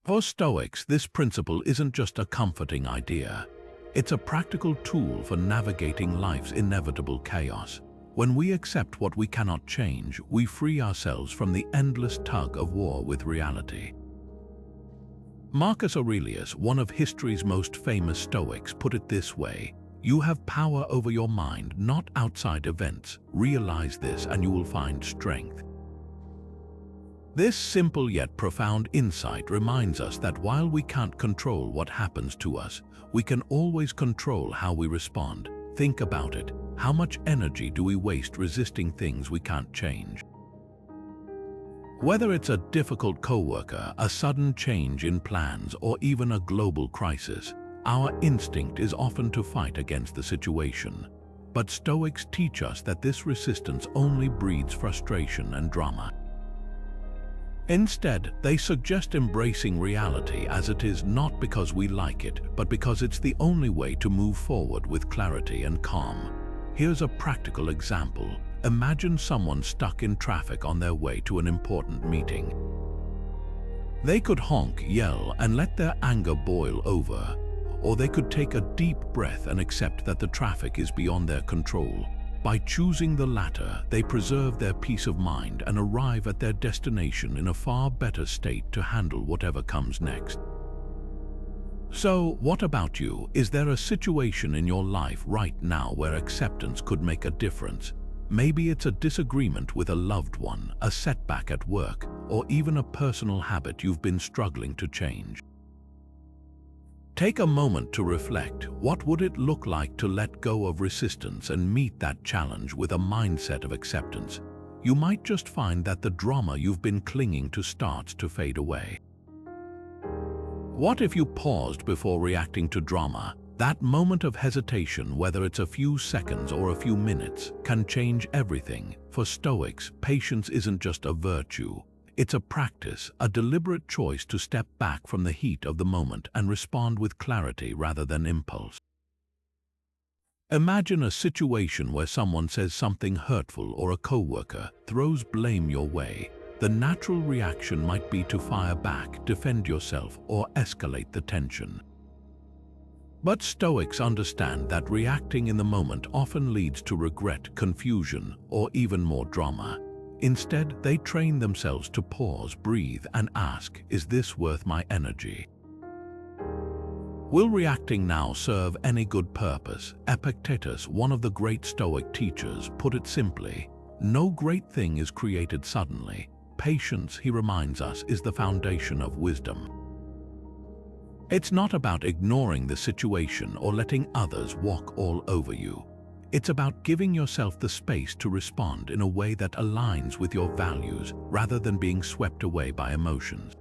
For Stoics, this principle isn't just a comforting idea. It's a practical tool for navigating life's inevitable chaos. When we accept what we cannot change, we free ourselves from the endless tug of war with reality. Marcus Aurelius, one of history's most famous Stoics, put it this way: "You have power over your mind, not outside events. Realize this and you will find strength." This simple yet profound insight reminds us that while we can't control what happens to us, we can always control how we respond. Think about it. How much energy do we waste resisting things we can't change? Whether it's a difficult coworker, a sudden change in plans, or even a global crisis, our instinct is often to fight against the situation. But Stoics teach us that this resistance only breeds frustration and drama. Instead, they suggest embracing reality as it is, not because we like it, but because it's the only way to move forward with clarity and calm. Here's a practical example. Imagine someone stuck in traffic on their way to an important meeting. They could honk, yell, and let their anger boil over, or they could take a deep breath and accept that the traffic is beyond their control. By choosing the latter, they preserve their peace of mind and arrive at their destination in a far better state to handle whatever comes next. So, what about you? Is there a situation in your life right now where acceptance could make a difference? Maybe it's a disagreement with a loved one, a setback at work, or even a personal habit you've been struggling to change. Take a moment to reflect. What would it look like to let go of resistance and meet that challenge with a mindset of acceptance? You might just find that the drama you've been clinging to starts to fade away. What if you paused before reacting to drama? That moment of hesitation, whether it's a few seconds or a few minutes, can change everything. For Stoics, patience isn't just a virtue, It's a practice, a deliberate choice to step back from the heat of the moment and respond with clarity rather than impulse. Imagine a situation where someone says something hurtful or a coworker throws blame your way. The natural reaction might be to fire back, defend yourself, or escalate the tension. But Stoics understand that reacting in the moment often leads to regret, confusion, or even more drama. Instead, they train themselves to pause, breathe, and ask, "Is this worth my energy? Will reacting now serve any good purpose?" Epictetus, one of the great Stoic teachers, put it simply, "No great thing is created suddenly. Patience," he reminds us, "is the foundation of wisdom." It's not about ignoring the situation or letting others walk all over you. It's about giving yourself the space to respond in a way that aligns with your values rather than being swept away by emotions.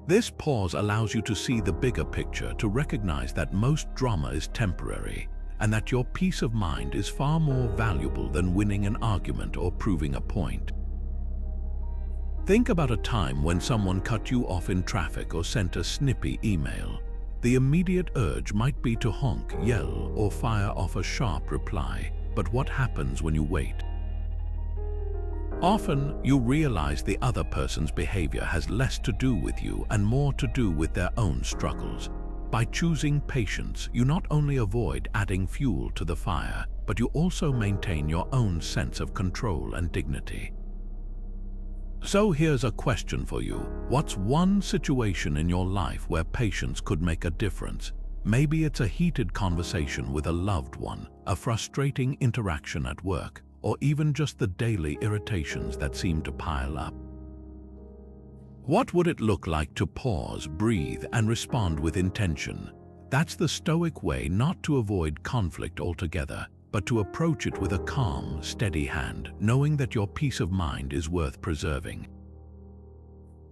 This pause allows you to see the bigger picture, to recognize that most drama is temporary and that your peace of mind is far more valuable than winning an argument or proving a point. Think about a time when someone cut you off in traffic or sent a snippy email. The immediate urge might be to honk, yell, or fire off a sharp reply. But what happens when you wait? Often, you realize the other person's behavior has less to do with you and more to do with their own struggles. By choosing patience, you not only avoid adding fuel to the fire, but you also maintain your own sense of control and dignity. So here's a question for you. What's one situation in your life where patience could make a difference? Maybe it's a heated conversation with a loved one, a frustrating interaction at work, or even just the daily irritations that seem to pile up. What would it look like to pause, breathe, and respond with intention? That's the Stoic way, not to avoid conflict altogether, but to approach it with a calm, steady hand, knowing that your peace of mind is worth preserving.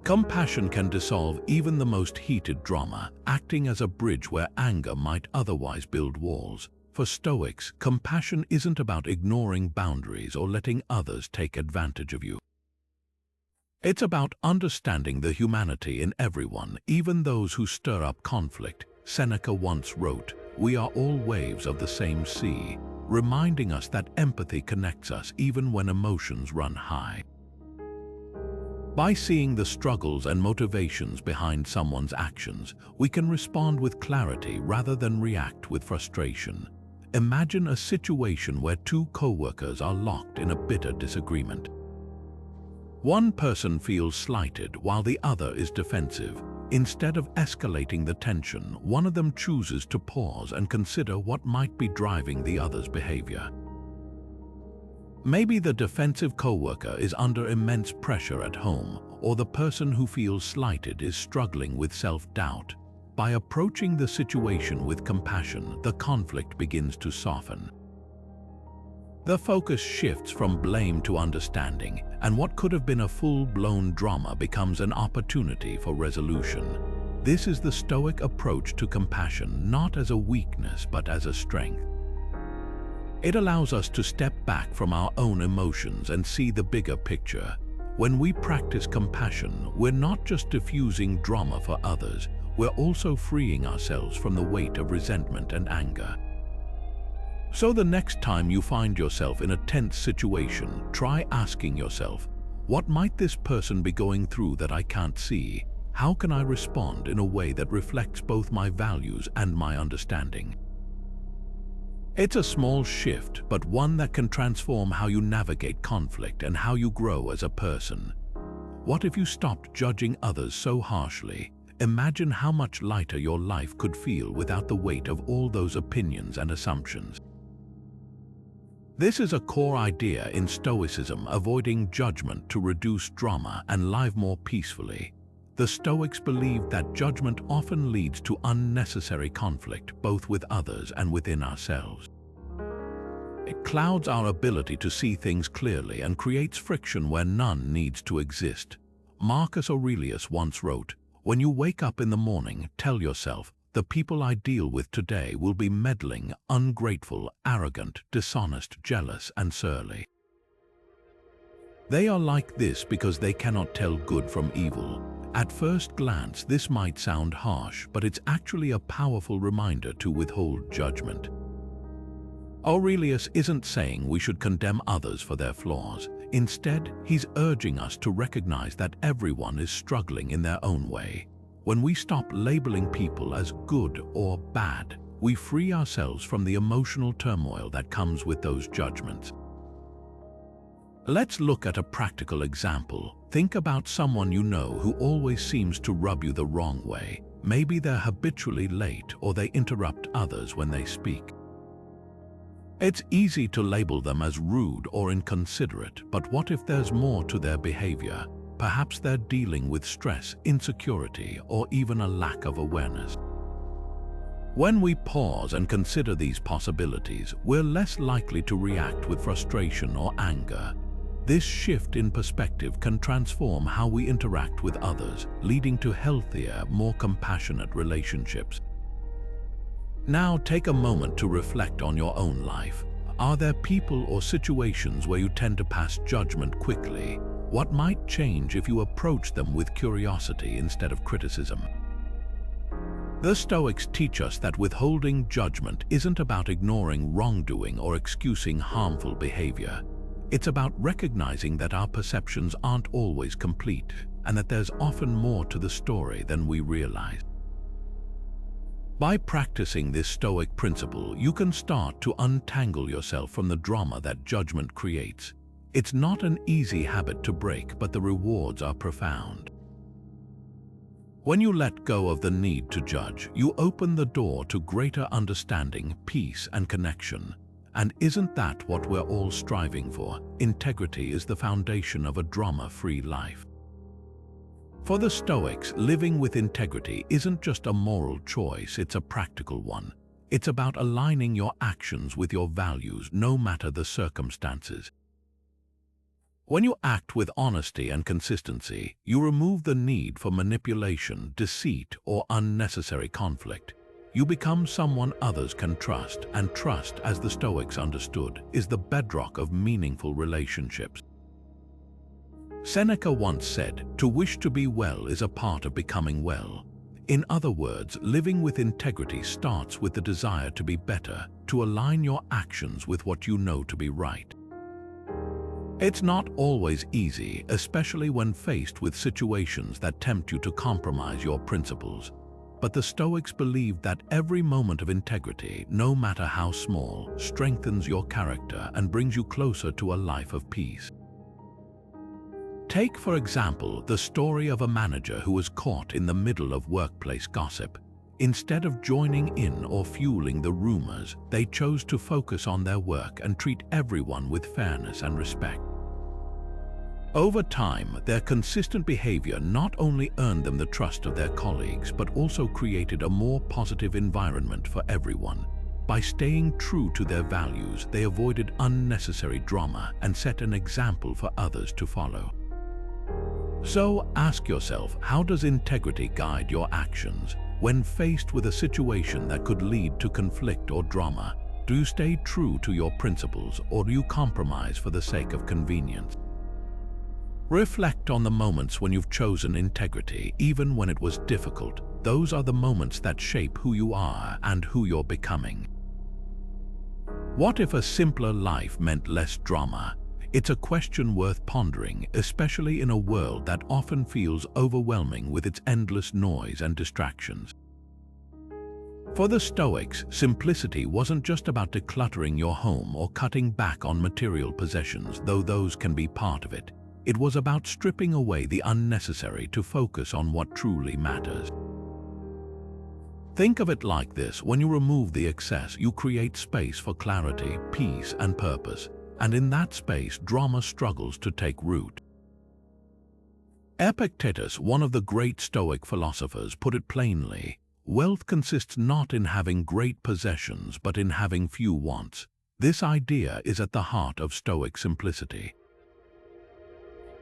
Compassion can dissolve even the most heated drama, acting as a bridge where anger might otherwise build walls. For Stoics, compassion isn't about ignoring boundaries or letting others take advantage of you. It's about understanding the humanity in everyone, even those who stir up conflict. Seneca once wrote, "We are all waves of the same sea," reminding us that empathy connects us even when emotions run high. By seeing the struggles and motivations behind someone's actions, we can respond with clarity rather than react with frustration. Imagine a situation where two co-workers are locked in a bitter disagreement. One person feels slighted while the other is defensive. Instead of escalating the tension, one of them chooses to pause and consider what might be driving the other's behavior. Maybe the defensive coworker is under immense pressure at home, or the person who feels slighted is struggling with self-doubt. By approaching the situation with compassion, the conflict begins to soften. The focus shifts from blame to understanding, and what could have been a full-blown drama becomes an opportunity for resolution. This is the Stoic approach to compassion, not as a weakness but as a strength. It allows us to step back from our own emotions and see the bigger picture. When we practice compassion, we're not just diffusing drama for others, we're also freeing ourselves from the weight of resentment and anger. So the next time you find yourself in a tense situation, try asking yourself, what might this person be going through that I can't see? How can I respond in a way that reflects both my values and my understanding? It's a small shift, but one that can transform how you navigate conflict and how you grow as a person. What if you stopped judging others so harshly? Imagine how much lighter your life could feel without the weight of all those opinions and assumptions. This is a core idea in Stoicism, avoiding judgment to reduce drama and live more peacefully. The Stoics believed that judgment often leads to unnecessary conflict, both with others and within ourselves. It clouds our ability to see things clearly and creates friction where none needs to exist. Marcus Aurelius once wrote, "When you wake up in the morning, tell yourself, the people I deal with today will be meddling, ungrateful, arrogant, dishonest, jealous, and surly." They are like this because they cannot tell good from evil. At first glance, this might sound harsh, but it's actually a powerful reminder to withhold judgment. Aurelius isn't saying we should condemn others for their flaws. Instead, he's urging us to recognize that everyone is struggling in their own way. When we stop labeling people as good or bad, we free ourselves from the emotional turmoil that comes with those judgments. Let's look at a practical example. Think about someone you know who always seems to rub you the wrong way. Maybe they're habitually late or they interrupt others when they speak. It's easy to label them as rude or inconsiderate, but what if there's more to their behavior? Perhaps they're dealing with stress, insecurity, or even a lack of awareness. When we pause and consider these possibilities, we're less likely to react with frustration or anger. This shift in perspective can transform how we interact with others, leading to healthier, more compassionate relationships. Now take a moment to reflect on your own life. Are there people or situations where you tend to pass judgment quickly? What might change if you approach them with curiosity instead of criticism? The Stoics teach us that withholding judgment isn't about ignoring wrongdoing or excusing harmful behavior. It's about recognizing that our perceptions aren't always complete and that there's often more to the story than we realize. By practicing this Stoic principle, you can start to untangle yourself from the drama that judgment creates. It's not an easy habit to break, but the rewards are profound. When you let go of the need to judge, you open the door to greater understanding, peace, and connection. And isn't that what we're all striving for? Integrity is the foundation of a drama-free life. For the Stoics, living with integrity isn't just a moral choice, it's a practical one. It's about aligning your actions with your values, no matter the circumstances. When you act with honesty and consistency, you remove the need for manipulation, deceit, or unnecessary conflict. You become someone others can trust, and trust, as the Stoics understood, is the bedrock of meaningful relationships. Seneca once said, "To wish to be well is a part of becoming well." In other words, living with integrity starts with the desire to be better, to align your actions with what you know to be right. It's not always easy, especially when faced with situations that tempt you to compromise your principles. But the Stoics believed that every moment of integrity, no matter how small, strengthens your character and brings you closer to a life of peace. Take, for example, the story of a manager who was caught in the middle of workplace gossip. Instead of joining in or fueling the rumors, they chose to focus on their work and treat everyone with fairness and respect. Over time, their consistent behavior not only earned them the trust of their colleagues, but also created a more positive environment for everyone. By staying true to their values, they avoided unnecessary drama and set an example for others to follow. So ask yourself, how does integrity guide your actions? When faced with a situation that could lead to conflict or drama, do you stay true to your principles or do you compromise for the sake of convenience? Reflect on the moments when you've chosen integrity, even when it was difficult. Those are the moments that shape who you are and who you're becoming. What if a simpler life meant less drama? It's a question worth pondering, especially in a world that often feels overwhelming with its endless noise and distractions. For the Stoics, simplicity wasn't just about decluttering your home or cutting back on material possessions, though those can be part of it. It was about stripping away the unnecessary to focus on what truly matters. Think of it like this: when you remove the excess, you create space for clarity, peace, and purpose. And in that space, drama struggles to take root. Epictetus, one of the great Stoic philosophers, put it plainly: wealth consists not in having great possessions, but in having few wants. This idea is at the heart of Stoic simplicity.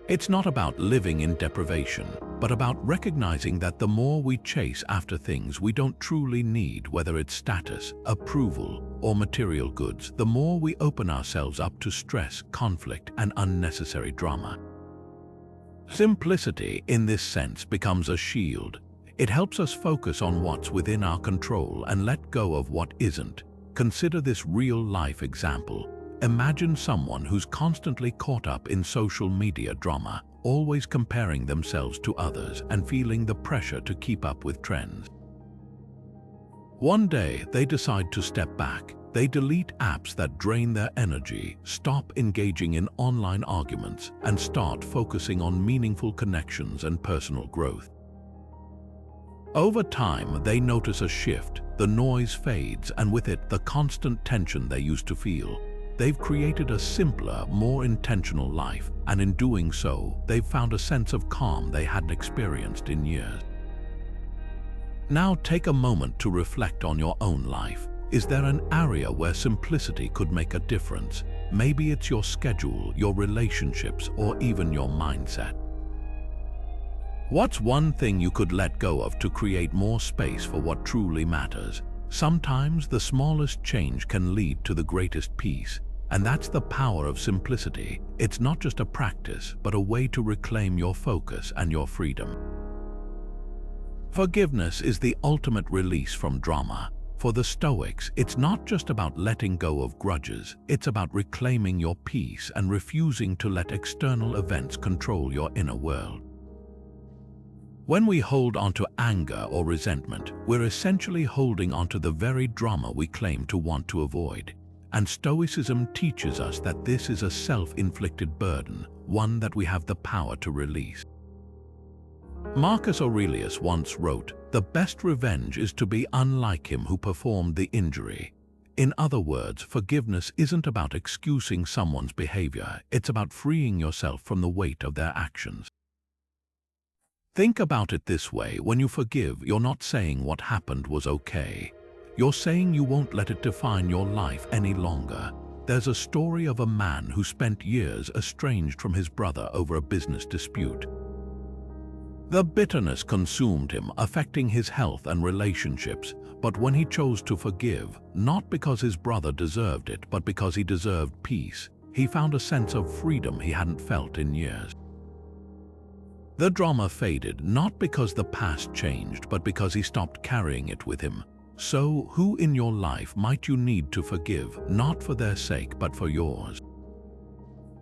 It's not about living in deprivation, but about recognizing that the more we chase after things we don't truly need, whether it's status, approval, or material goods, the more we open ourselves up to stress, conflict, and unnecessary drama. Simplicity, in this sense, becomes a shield. It helps us focus on what's within our control and let go of what isn't. Consider this real-life example. Imagine someone who's constantly caught up in social media drama, always comparing themselves to others and feeling the pressure to keep up with trends. One day, they decide to step back. They delete apps that drain their energy, stop engaging in online arguments, and start focusing on meaningful connections and personal growth. Over time, they notice a shift. The noise fades, and with it, the constant tension they used to feel. They've created a simpler, more intentional life, and in doing so, they've found a sense of calm they hadn't experienced in years. Now take a moment to reflect on your own life. Is there an area where simplicity could make a difference? Maybe it's your schedule, your relationships, or even your mindset. What's one thing you could let go of to create more space for what truly matters? Sometimes the smallest change can lead to the greatest peace, and that's the power of simplicity. It's not just a practice, but a way to reclaim your focus and your freedom. Forgiveness is the ultimate release from drama. For the Stoics, it's not just about letting go of grudges, it's about reclaiming your peace and refusing to let external events control your inner world. When we hold onto anger or resentment, we're essentially holding onto the very drama we claim to want to avoid. And Stoicism teaches us that this is a self-inflicted burden, one that we have the power to release. Marcus Aurelius once wrote, "The best revenge is to be unlike him who performed the injury." In other words, forgiveness isn't about excusing someone's behavior, it's about freeing yourself from the weight of their actions. Think about it this way: when you forgive, you're not saying what happened was okay. You're saying you won't let it define your life any longer. There's a story of a man who spent years estranged from his brother over a business dispute. The bitterness consumed him, affecting his health and relationships, but when he chose to forgive, not because his brother deserved it, but because he deserved peace, he found a sense of freedom he hadn't felt in years. The drama faded, not because the past changed, but because he stopped carrying it with him. So, who in your life might you need to forgive, not for their sake, but for yours?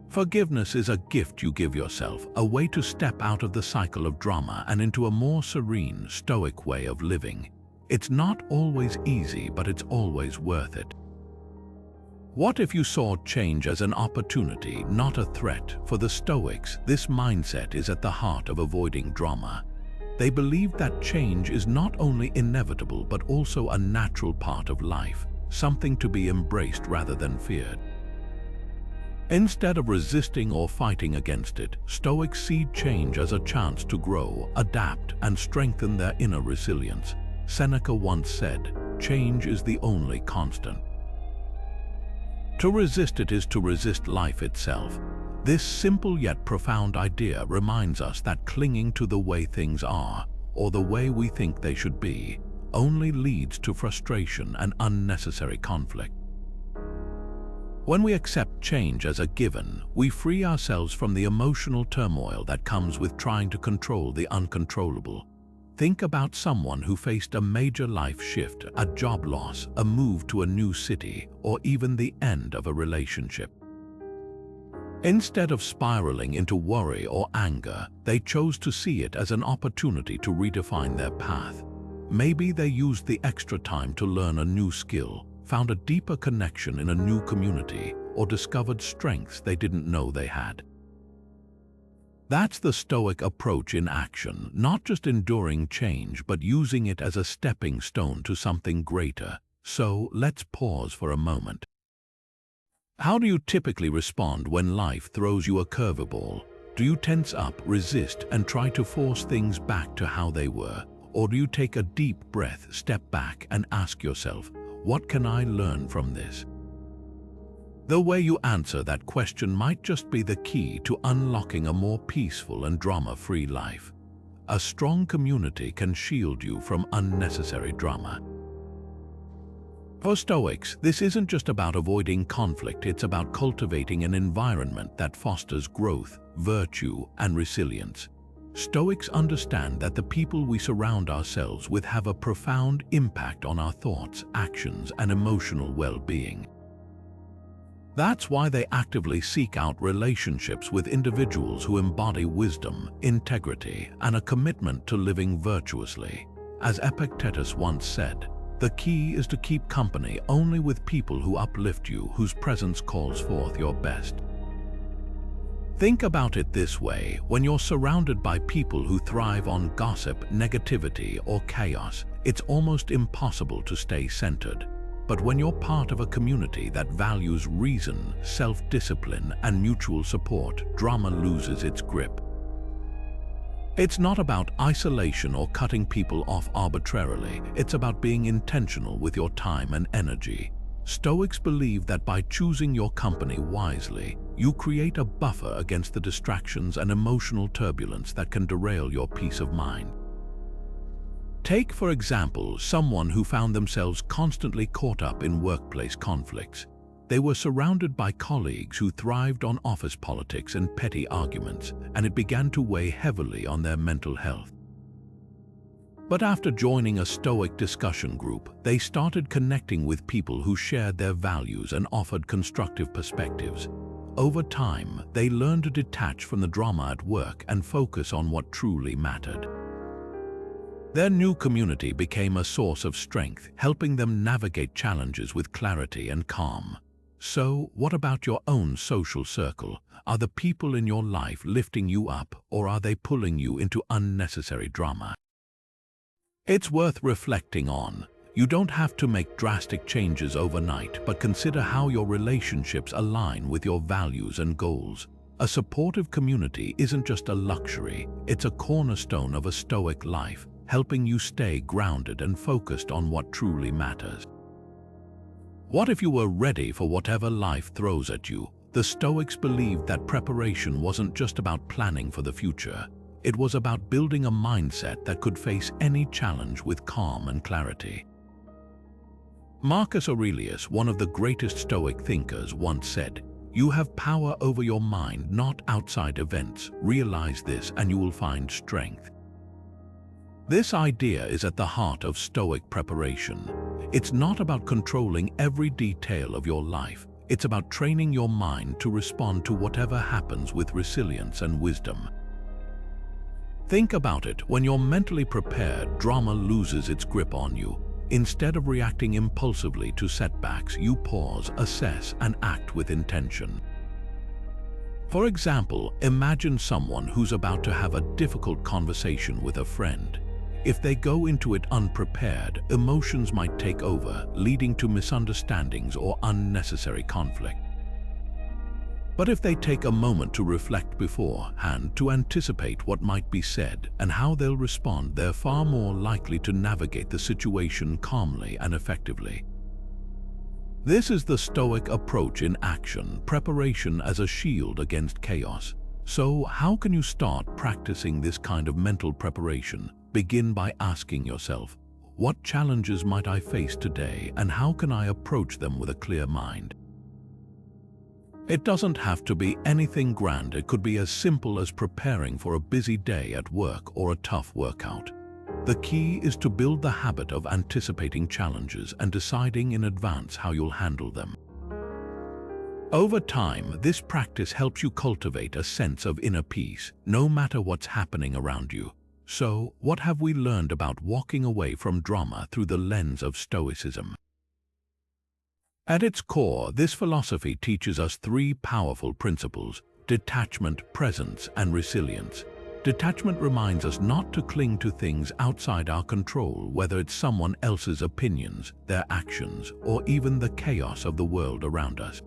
Forgiveness is a gift you give yourself, a way to step out of the cycle of drama and into a more serene, stoic way of living. It's not always easy, but it's always worth it. What if you saw change as an opportunity, not a threat? For the Stoics, this mindset is at the heart of avoiding drama. They believe that change is not only inevitable, but also a natural part of life, something to be embraced rather than feared. Instead of resisting or fighting against it, Stoics see change as a chance to grow, adapt, and strengthen their inner resilience. Seneca once said, "Change is the only constant." To resist it is to resist life itself. This simple yet profound idea reminds us that clinging to the way things are, or the way we think they should be, only leads to frustration and unnecessary conflict. When we accept change as a given, we free ourselves from the emotional turmoil that comes with trying to control the uncontrollable. Think about someone who faced a major life shift, a job loss, a move to a new city, or even the end of a relationship. Instead of spiraling into worry or anger, they chose to see it as an opportunity to redefine their path. Maybe they used the extra time to learn a new skill, found a deeper connection in a new community, or discovered strengths they didn't know they had. That's the Stoic approach in action, not just enduring change, but using it as a stepping stone to something greater. So, let's pause for a moment. How do you typically respond when life throws you a curveball? Do you tense up, resist, and try to force things back to how they were? Or do you take a deep breath, step back, and ask yourself, what can I learn from this? The way you answer that question might just be the key to unlocking a more peaceful and drama-free life. A strong community can shield you from unnecessary drama. For Stoics, this isn't just about avoiding conflict, it's about cultivating an environment that fosters growth, virtue, and resilience. Stoics understand that the people we surround ourselves with have a profound impact on our thoughts, actions, and emotional well-being. That's why they actively seek out relationships with individuals who embody wisdom, integrity, and a commitment to living virtuously. As Epictetus once said, the key is to keep company only with people who uplift you, whose presence calls forth your best. Think about it this way: when you're surrounded by people who thrive on gossip, negativity, or chaos, it's almost impossible to stay centered. But when you're part of a community that values reason, self-discipline, and mutual support, drama loses its grip. It's not about isolation or cutting people off arbitrarily. It's about being intentional with your time and energy. Stoics believe that by choosing your company wisely, you create a buffer against the distractions and emotional turbulence that can derail your peace of mind. Take, for example, someone who found themselves constantly caught up in workplace conflicts. They were surrounded by colleagues who thrived on office politics and petty arguments, and it began to weigh heavily on their mental health. But after joining a Stoic discussion group, they started connecting with people who shared their values and offered constructive perspectives. Over time, they learned to detach from the drama at work and focus on what truly mattered. Their new community became a source of strength, helping them navigate challenges with clarity and calm. So, what about your own social circle? Are the people in your life lifting you up, or are they pulling you into unnecessary drama? It's worth reflecting on. You don't have to make drastic changes overnight, but consider how your relationships align with your values and goals. A supportive community isn't just a luxury, it's a cornerstone of a Stoic life, helping you stay grounded and focused on what truly matters. What if you were ready for whatever life throws at you? The Stoics believed that preparation wasn't just about planning for the future. It was about building a mindset that could face any challenge with calm and clarity. Marcus Aurelius, one of the greatest Stoic thinkers, once said, "You have power over your mind, not outside events. Realize this and you will find strength." This idea is at the heart of Stoic preparation. It's not about controlling every detail of your life. It's about training your mind to respond to whatever happens with resilience and wisdom. Think about it: when you're mentally prepared, drama loses its grip on you. Instead of reacting impulsively to setbacks, you pause, assess, and act with intention. For example, imagine someone who's about to have a difficult conversation with a friend. If they go into it unprepared, emotions might take over, leading to misunderstandings or unnecessary conflict. But if they take a moment to reflect beforehand, to anticipate what might be said and how they'll respond, they're far more likely to navigate the situation calmly and effectively. This is the Stoic approach in action, preparation as a shield against chaos. So, how can you start practicing this kind of mental preparation? Begin by asking yourself, what challenges might I face today, and how can I approach them with a clear mind? It doesn't have to be anything grand. It could be as simple as preparing for a busy day at work or a tough workout. The key is to build the habit of anticipating challenges and deciding in advance how you'll handle them. Over time, this practice helps you cultivate a sense of inner peace, no matter what's happening around you. So, what have we learned about walking away from drama through the lens of Stoicism? At its core, this philosophy teaches us three powerful principles: detachment, presence, and resilience. Detachment reminds us not to cling to things outside our control, whether it's someone else's opinions, their actions, or even the chaos of the world around us.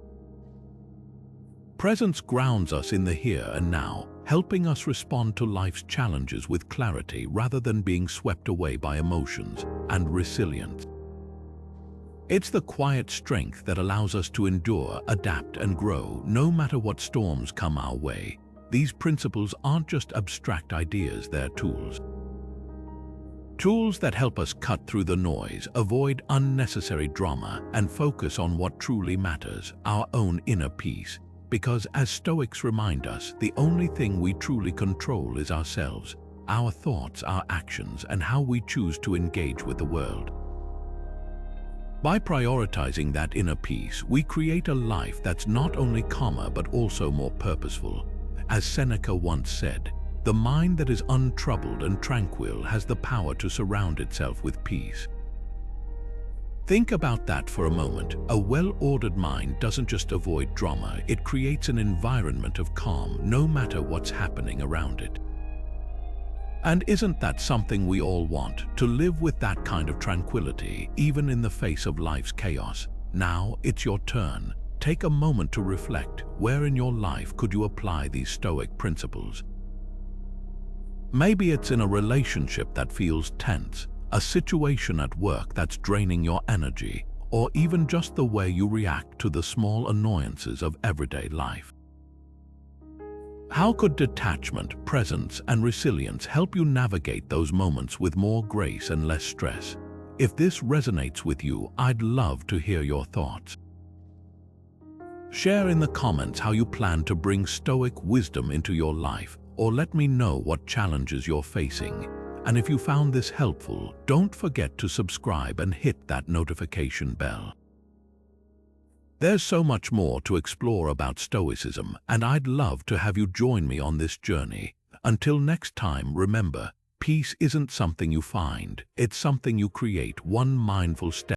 Presence grounds us in the here and now, helping us respond to life's challenges with clarity rather than being swept away by emotions. And resilience It's the quiet strength that allows us to endure, adapt, and grow, no matter what storms come our way. These principles aren't just abstract ideas, they're tools. Tools that help us cut through the noise, avoid unnecessary drama, and focus on what truly matters, our own inner peace. Because, as Stoics remind us, the only thing we truly control is ourselves, our thoughts, our actions, and how we choose to engage with the world. By prioritizing that inner peace, we create a life that's not only calmer but also more purposeful. As Seneca once said, "The mind that is untroubled and tranquil has the power to surround itself with peace." Think about that for a moment. A well-ordered mind doesn't just avoid drama, it creates an environment of calm, no matter what's happening around it. And isn't that something we all want, to live with that kind of tranquility, even in the face of life's chaos? Now, it's your turn. Take a moment to reflect. Where in your life could you apply these Stoic principles? Maybe it's in a relationship that feels tense, a situation at work that's draining your energy, or even just the way you react to the small annoyances of everyday life. How could detachment, presence, and resilience help you navigate those moments with more grace and less stress? If this resonates with you, I'd love to hear your thoughts. Share in the comments how you plan to bring Stoic wisdom into your life, or let me know what challenges you're facing. And if you found this helpful, don't forget to subscribe and hit that notification bell. There's so much more to explore about Stoicism, and I'd love to have you join me on this journey. Until next time, remember, peace isn't something you find, it's something you create, one mindful step